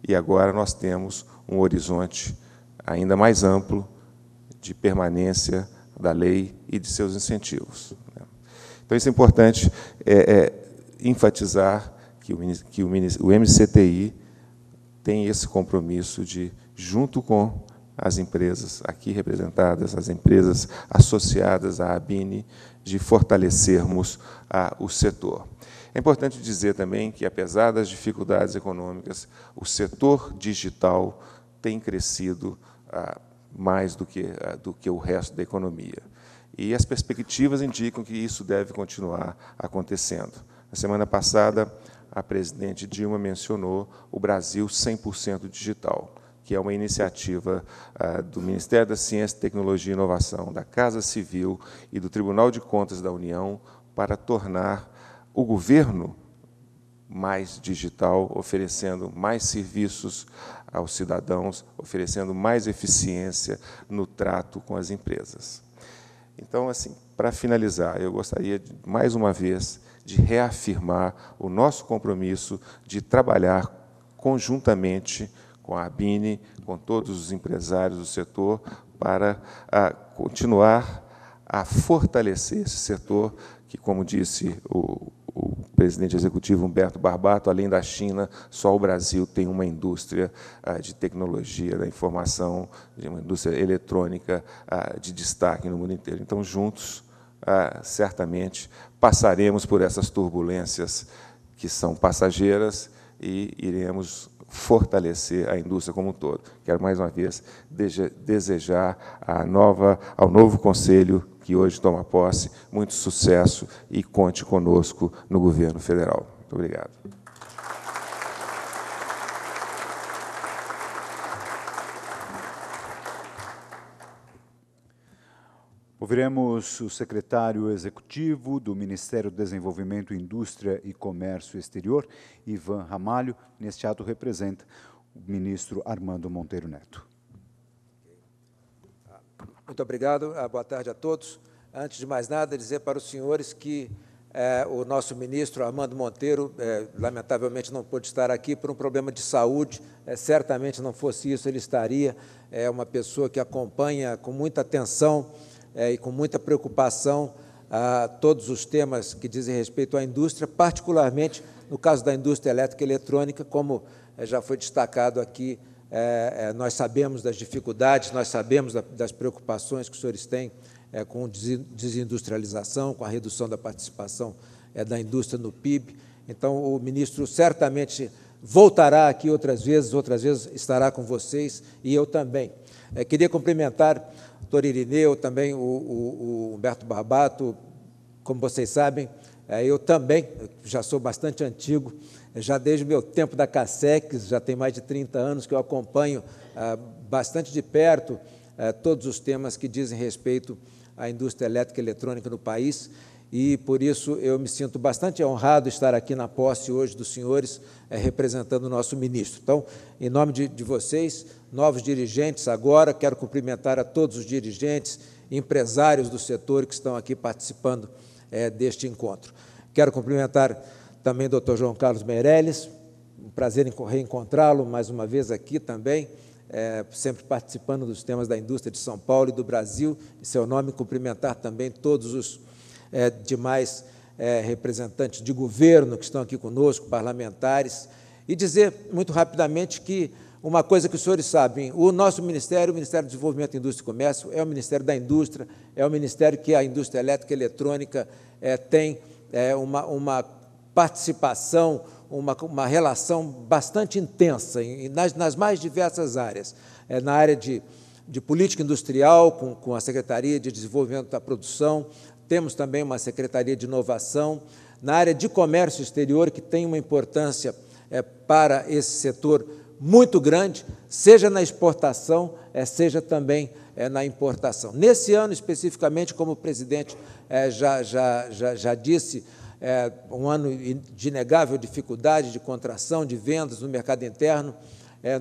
e agora nós temos um horizonte ainda mais amplo de permanência da lei e de seus incentivos. Então, isso é importante enfatizar que o MCTI tem esse compromisso de, junto com as empresas aqui representadas, as empresas associadas à ABIN, de fortalecermos o setor. É importante dizer também que, apesar das dificuldades econômicas, o setor digital tem crescido mais do que o resto da economia. E as perspectivas indicam que isso deve continuar acontecendo. Na semana passada, a presidente Dilma mencionou o Brasil 100% digital, que é uma iniciativa do Ministério da Ciência, Tecnologia e Inovação, da Casa Civil e do Tribunal de Contas da União para tornar o governo mais digital, oferecendo mais serviços aos cidadãos, oferecendo mais eficiência no trato com as empresas. Então, assim, para finalizar, eu gostaria, mais uma vez, de reafirmar o nosso compromisso de trabalhar conjuntamente com a ABINE, com todos os empresários do setor, para continuar a fortalecer esse setor, que, como disse o presidente executivo Humberto Barbato, além da China, só o Brasil tem uma indústria de tecnologia da informação, de uma indústria eletrônica de destaque no mundo inteiro. Então, juntos, certamente, passaremos por essas turbulências que são passageiras e iremos fortalecer a indústria como um todo. Quero, mais uma vez, desejar ao novo Conselho, que hoje toma posse, muito sucesso e conte conosco no governo federal. Muito obrigado. Ouviremos o secretário executivo do Ministério do Desenvolvimento, Indústria e Comércio Exterior, Ivan Ramalho. Neste ato representa o ministro Armando Monteiro Neto. Muito obrigado, boa tarde a todos. Antes de mais nada, dizer para os senhores que o nosso ministro Armando Monteiro, lamentavelmente, não pôde estar aqui por um problema de saúde. Certamente, não fosse isso, ele estaria. É uma pessoa que acompanha com muita atenção e com muita preocupação todos os temas que dizem respeito à indústria, particularmente no caso da indústria elétrica e eletrônica, como já foi destacado aqui. Nós sabemos das dificuldades, nós sabemos das preocupações que os senhores têm com desindustrialização, com a redução da participação da indústria no PIB. Então, o ministro certamente voltará aqui outras vezes estará com vocês, e eu também. Queria cumprimentar o doutor Irineu, também o Humberto Barbato. Como vocês sabem, eu também já sou bastante antigo, já desde o meu tempo da CASEX, já tem mais de 30 anos que eu acompanho bastante de perto todos os temas que dizem respeito à indústria elétrica e eletrônica no país, e, por isso, eu me sinto bastante honrado estar aqui na posse hoje dos senhores, representando o nosso ministro. Então, em nome de vocês, novos dirigentes agora, quero cumprimentar a todos os dirigentes, empresários do setor que estão aqui participando deste encontro. Quero cumprimentar também o doutor João Carlos Meirelles, um prazer em reencontrá-lo mais uma vez aqui também, sempre participando dos temas da indústria de São Paulo e do Brasil. Em seu nome, cumprimentar também todos os demais representantes de governo que estão aqui conosco, parlamentares, e dizer muito rapidamente que uma coisa que os senhores sabem: o nosso Ministério, o Ministério do Desenvolvimento, Indústria e Comércio, é o Ministério da Indústria, é o Ministério que a indústria elétrica e eletrônica tem uma participação, uma relação bastante intensa nas mais diversas áreas. Na área de política industrial, com a Secretaria de Desenvolvimento da Produção, temos também uma Secretaria de Inovação. Na área de comércio exterior, que tem uma importância para esse setor muito grande, seja na exportação, seja também na importação. Nesse ano, especificamente, como o presidente já disse, um ano de inegável dificuldade, de contração de vendas no mercado interno.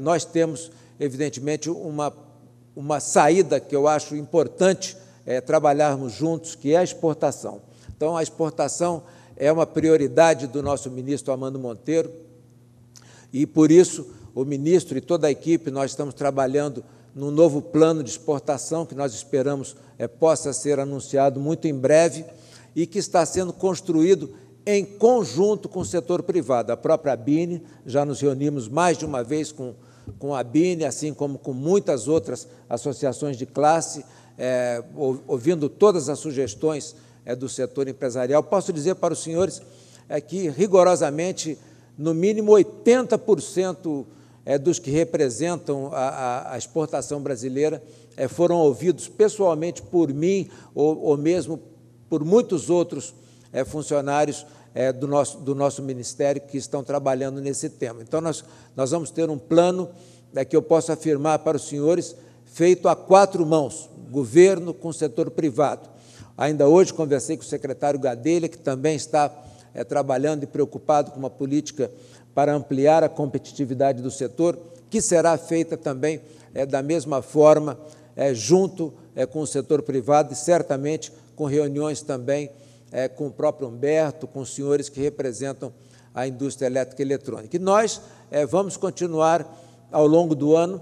Nós temos, evidentemente, uma saída que eu acho importante trabalharmos juntos, que é a exportação. Então, a exportação é uma prioridade do nosso ministro Armando Monteiro, e, por isso, o ministro e toda a equipe, nós estamos trabalhando num novo plano de exportação, que nós esperamos possa ser anunciado muito em breve, e que está sendo construído em conjunto com o setor privado. A própria ABINE, já nos reunimos mais de uma vez com a ABINE, assim como com muitas outras associações de classe, ouvindo todas as sugestões do setor empresarial. Posso dizer para os senhores que, rigorosamente, no mínimo 80% dos que representam a exportação brasileira foram ouvidos pessoalmente por mim ou mesmo por muitos outros funcionários do nosso Ministério que estão trabalhando nesse tema. Então, nós vamos ter um plano que eu posso afirmar para os senhores, feito a 4 mãos, governo com setor privado. Ainda hoje conversei com o secretário Gadelha, que também está trabalhando e preocupado com uma política para ampliar a competitividade do setor, que será feita também da mesma forma, junto com o setor privado e certamente com reuniões também com o próprio Humberto, com os senhores que representam a indústria elétrica e eletrônica. E nós vamos continuar, ao longo do ano,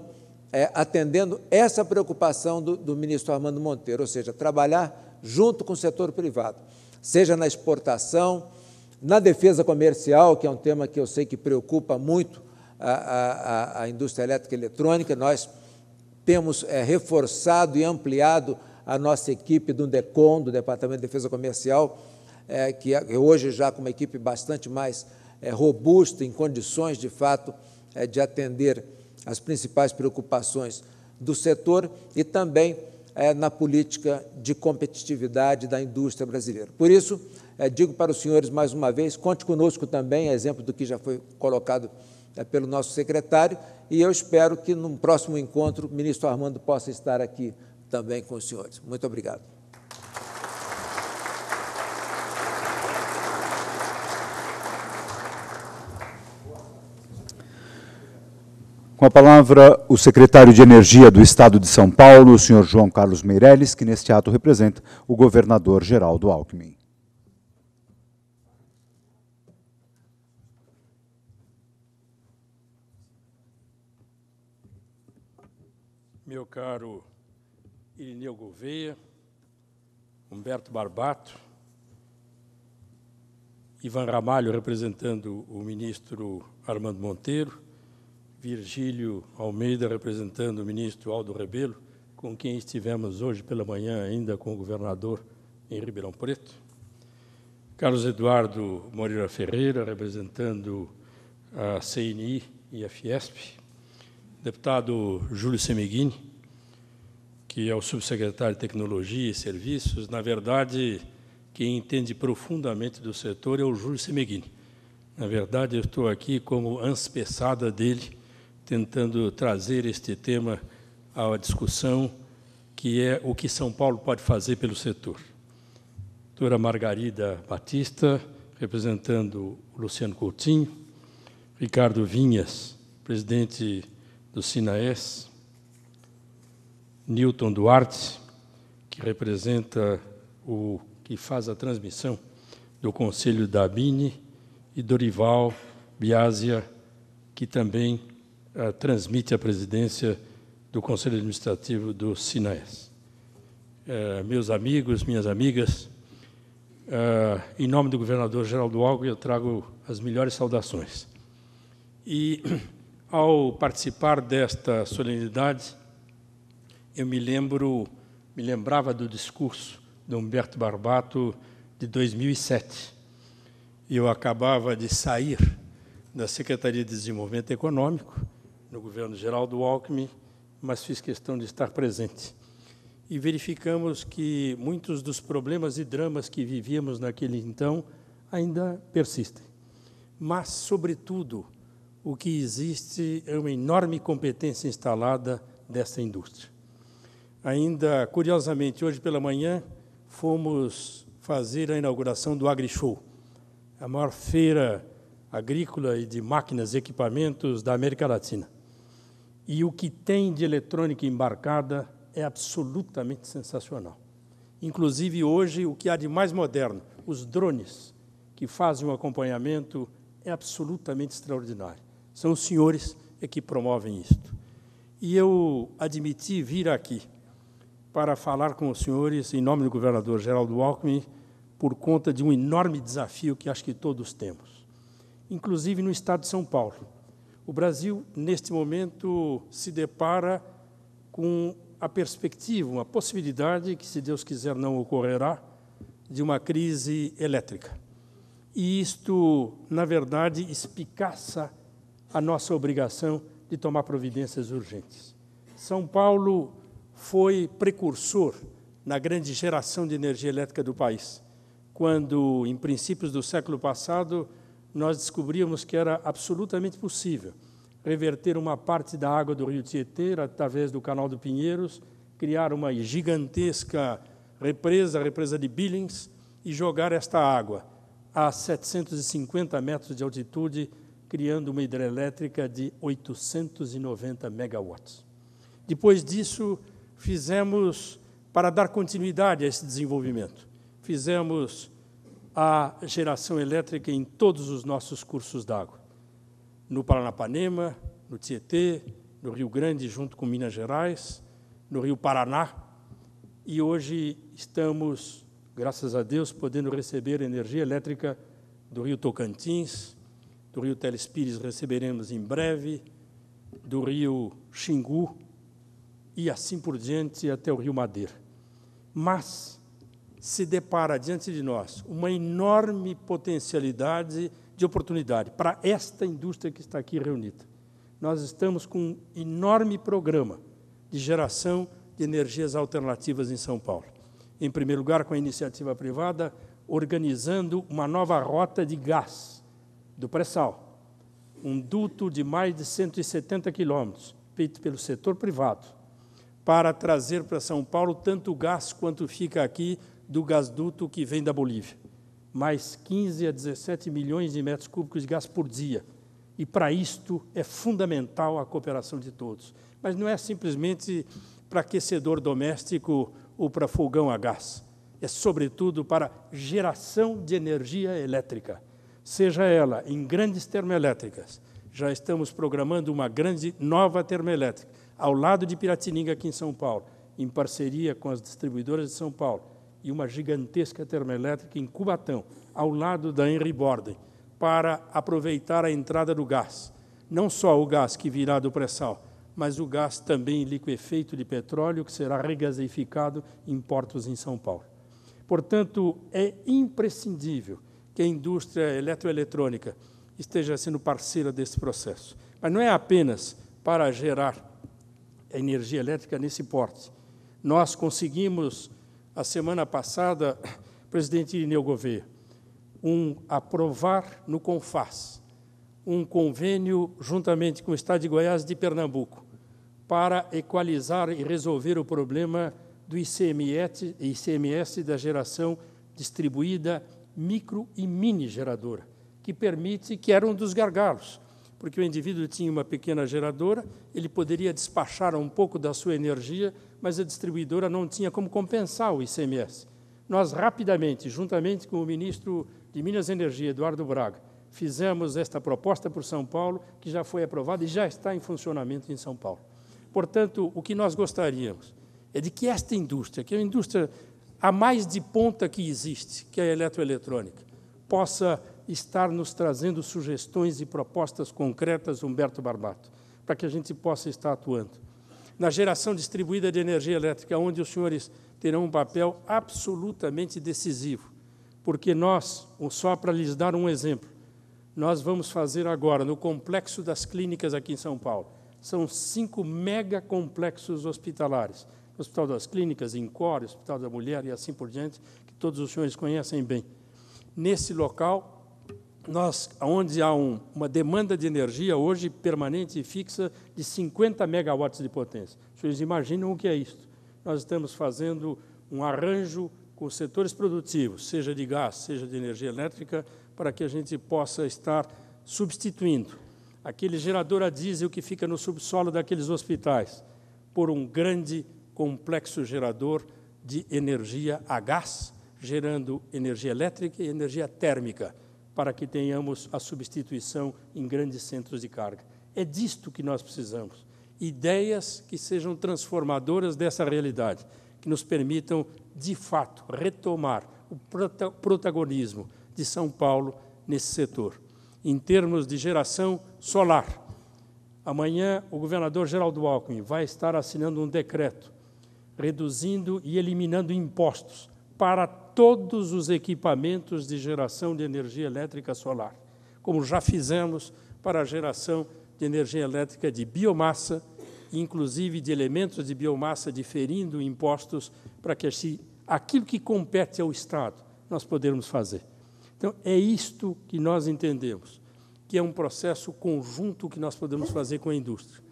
atendendo essa preocupação do ministro Armando Monteiro, ou seja, trabalhar junto com o setor privado, seja na exportação, na defesa comercial, que é um tema que eu sei que preocupa muito a indústria elétrica e eletrônica. Nós temos reforçado e ampliado a nossa equipe do DECOM, do Departamento de Defesa Comercial, que hoje já com uma equipe bastante mais robusta, em condições, de fato, de atender as principais preocupações do setor e também na política de competitividade da indústria brasileira. Por isso, digo para os senhores mais uma vez, conte conosco também, a exemplo do que já foi colocado pelo nosso secretário, e eu espero que, num próximo encontro, o ministro Armando possa estar aqui também com os senhores. Muito obrigado. Com a palavra, o secretário de Energia do Estado de São Paulo, o senhor João Carlos Meirelles, que neste ato representa o governador Geraldo Alckmin. Meu caro Irineu Gouveia, Humberto Barbato, Ivan Ramalho, representando o ministro Armando Monteiro, Virgílio Almeida, representando o ministro Aldo Rebelo, com quem estivemos hoje pela manhã ainda com o governador em Ribeirão Preto, Carlos Eduardo Moreira Ferreira, representando a CNI e a Fiesp, deputado Júlio Semeghini, que é o subsecretário de Tecnologia e Serviços. Na verdade, quem entende profundamente do setor é o Júlio Semeghini. Na verdade, eu estou aqui como anspeçada dele, tentando trazer este tema à discussão, que é o que São Paulo pode fazer pelo setor. Doutora Margarida Batista, representando o Luciano Coutinho, Ricardo Vinhas, presidente do SINAES, Newton Duarte, que representa o que faz a transmissão do Conselho da ABINE, e Dorival Biasia, que também transmite a presidência do Conselho Administrativo do SINAES. Meus amigos, minhas amigas, em nome do governador Geraldo Alckmin, eu trago as melhores saudações. E, ao participar desta solenidade, eu me lembrava do discurso de Humberto Barbato de 2007. Eu acabava de sair da Secretaria de Desenvolvimento Econômico, no governo Geraldo Alckmin, mas fiz questão de estar presente. E verificamos que muitos dos problemas e dramas que vivíamos naquele então ainda persistem. Mas, sobretudo, o que existe é uma enorme competência instalada dessa indústria. Ainda, curiosamente, hoje pela manhã, fomos fazer a inauguração do AgriShow, a maior feira agrícola e de máquinas e equipamentos da América Latina. E o que tem de eletrônica embarcada é absolutamente sensacional. Inclusive, hoje, o que há de mais moderno, os drones que fazem o acompanhamento, é absolutamente extraordinário. São os senhores que promovem isto. E eu admiti vir aqui para falar com os senhores, em nome do governador Geraldo Alckmin, por conta de um enorme desafio que acho que todos temos, inclusive no estado de São Paulo. O Brasil, neste momento, se depara com a perspectiva, uma possibilidade, que, se Deus quiser, não ocorrerá, de uma crise elétrica. E isto, na verdade, espicaça a nossa obrigação de tomar providências urgentes. São Paulo foi precursor na grande geração de energia elétrica do país, quando, em princípios do século passado, nós descobrimos que era absolutamente possível reverter uma parte da água do rio Tietê, através do canal do Pinheiros, criar uma gigantesca represa, a represa de Billings, e jogar esta água a 750 metros de altitude, criando uma hidrelétrica de 890 megawatts. Depois disso, fizemos, para dar continuidade a esse desenvolvimento, fizemos a geração elétrica em todos os nossos cursos d'água, no Paranapanema, no Tietê, no Rio Grande, junto com Minas Gerais, no Rio Paraná, e hoje estamos, graças a Deus, podendo receber energia elétrica do Rio Tocantins, do Rio Telespires receberemos em breve, do Rio Xingu, e assim por diante até o Rio Madeira. Mas se depara diante de nós uma enorme potencialidade de oportunidade para esta indústria que está aqui reunida. Nós estamos com um enorme programa de geração de energias alternativas em São Paulo. Em primeiro lugar, com a iniciativa privada, organizando uma nova rota de gás do pré-sal, um duto de mais de 170 quilômetros, feito pelo setor privado, para trazer para São Paulo tanto gás quanto fica aqui do gasduto que vem da Bolívia. Mais 15 a 17 milhões de metros cúbicos de gás por dia. E, para isto, é fundamental a cooperação de todos. Mas não é simplesmente para aquecedor doméstico ou para fogão a gás. É, sobretudo, para geração de energia elétrica, seja ela em grandes termoelétricas. Já estamos programando uma grande nova termoelétrica, ao lado de Piratininga, aqui em São Paulo, em parceria com as distribuidoras de São Paulo, e uma gigantesca termoelétrica em Cubatão, ao lado da Henry Borden, para aproveitar a entrada do gás. Não só o gás que virá do pré-sal, mas o gás também liquefeito de petróleo, que será regasificado em portos em São Paulo. Portanto, é imprescindível que a indústria eletroeletrônica esteja sendo parceira desse processo. Mas não é apenas para gerar a energia elétrica nesse porte. Nós conseguimos, a semana passada, presidente Irineu Gouveia, aprovar no CONFAS um convênio, juntamente com o Estado de Goiás e de Pernambuco, para equalizar e resolver o problema do ICMS da geração distribuída micro e mini geradora, que permite, que era um dos gargalos, porque o indivíduo tinha uma pequena geradora, ele poderia despachar um pouco da sua energia, mas a distribuidora não tinha como compensar o ICMS. Nós, rapidamente, juntamente com o ministro de Minas e Energia, Eduardo Braga, fizemos esta proposta por São Paulo, que já foi aprovada e já está em funcionamento em São Paulo. Portanto, o que nós gostaríamos é de que esta indústria, que é uma indústria a mais de ponta que existe, que é a eletroeletrônica, possa estar nos trazendo sugestões e propostas concretas, Humberto Barbato, para que a gente possa estar atuando. Na geração distribuída de energia elétrica, onde os senhores terão um papel absolutamente decisivo, porque nós, só para lhes dar um exemplo, nós vamos fazer agora, no Complexo das Clínicas aqui em São Paulo, são 5 megacomplexos hospitalares, Hospital das Clínicas, INCOR, Hospital da Mulher e assim por diante, que todos os senhores conhecem bem. Nesse local, onde há uma demanda de energia hoje permanente e fixa de 50 megawatts de potência. Os senhores imaginam o que é isso? Nós estamos fazendo um arranjo com os setores produtivos, seja de gás, seja de energia elétrica, para que a gente possa estar substituindo aquele gerador a diesel que fica no subsolo daqueles hospitais por um grande complexo gerador de energia a gás, gerando energia elétrica e energia térmica, para que tenhamos a substituição em grandes centros de carga. É disto que nós precisamos. Ideias que sejam transformadoras dessa realidade, que nos permitam, de fato, retomar o protagonismo de São Paulo nesse setor. Em termos de geração solar, amanhã o governador Geraldo Alckmin vai estar assinando um decreto reduzindo e eliminando impostos para todos os equipamentos de geração de energia elétrica solar, como já fizemos para a geração de energia elétrica de biomassa, inclusive de elementos de biomassa, diferindo impostos para que aquilo que compete ao Estado, nós podermos fazer. Então, é isto que nós entendemos, que é um processo conjunto que nós podemos fazer com a indústria.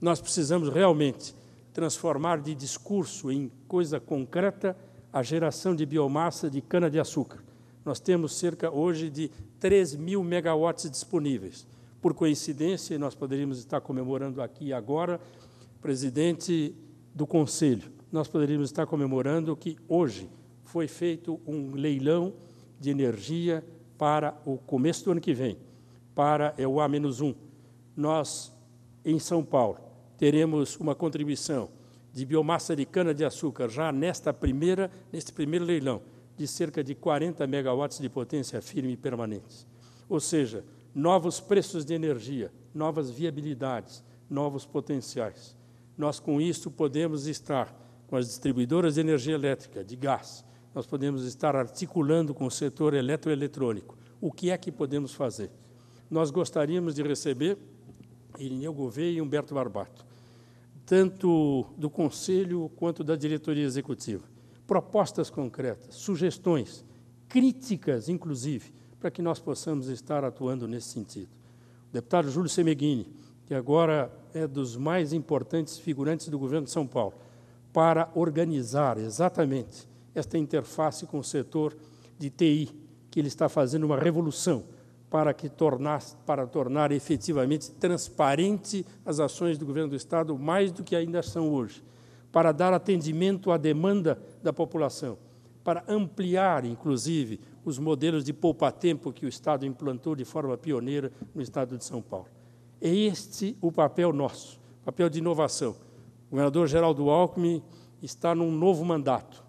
Nós precisamos realmente transformar de discurso em coisa concreta a geração de biomassa de cana-de-açúcar. Nós temos cerca, hoje, de 3.000 megawatts disponíveis. Por coincidência, nós poderíamos estar comemorando aqui agora, presidente do Conselho, nós poderíamos estar comemorando que hoje foi feito um leilão de energia para o começo do ano que vem, para o A-1. Nós, em São Paulo, teremos uma contribuição de biomassa de cana-de-açúcar já neste primeiro leilão, de cerca de 40 megawatts de potência firme e permanentes. Ou seja, novos preços de energia, novas viabilidades, novos potenciais. Nós, com isso, podemos estar com as distribuidoras de energia elétrica, de gás, nós podemos estar articulando com o setor eletroeletrônico. O que é que podemos fazer? Nós gostaríamos de receber Irineu Gouveia e Humberto Barbato, tanto do Conselho quanto da diretoria executiva, propostas concretas, sugestões, críticas, inclusive, para que nós possamos estar atuando nesse sentido. O deputado Júlio Semeghini, que agora é dos mais importantes figurantes do governo de São Paulo, para organizar exatamente esta interface com o setor de TI, que ele está fazendo uma revolução para tornar efetivamente transparente as ações do governo do Estado, mais do que ainda são hoje, para dar atendimento à demanda da população, para ampliar, inclusive, os modelos de poupa-tempo que o Estado implantou de forma pioneira no Estado de São Paulo. É este o papel nosso, papel de inovação. O governador Geraldo Alckmin está num novo mandato.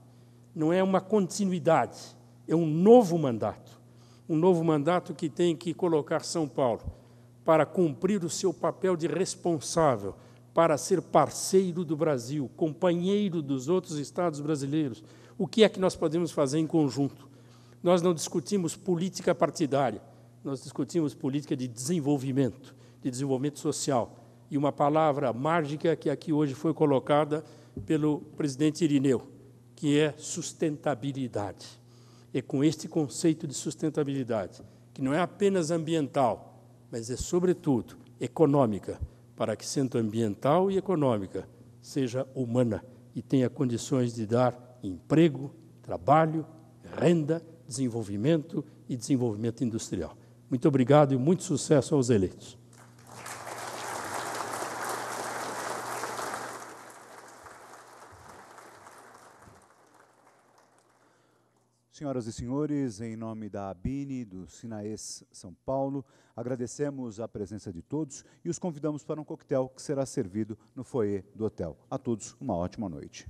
Não é uma continuidade, é um novo mandato. Um novo mandato que tem que colocar São Paulo para cumprir o seu papel de responsável, para ser parceiro do Brasil, companheiro dos outros estados brasileiros. O que é que nós podemos fazer em conjunto? Nós não discutimos política partidária, nós discutimos política de desenvolvimento social. E uma palavra mágica que aqui hoje foi colocada pelo presidente Irineu, que é sustentabilidade. É com este conceito de sustentabilidade, que não é apenas ambiental, mas é, sobretudo, econômica, para que, sendo ambiental e econômica, seja humana e tenha condições de dar emprego, trabalho, renda, desenvolvimento e desenvolvimento industrial. Muito obrigado e muito sucesso aos eleitos. Senhoras e senhores, em nome da ABINE, do Sinaes São Paulo, agradecemos a presença de todos e os convidamos para um coquetel que será servido no foyer do hotel. A todos, uma ótima noite.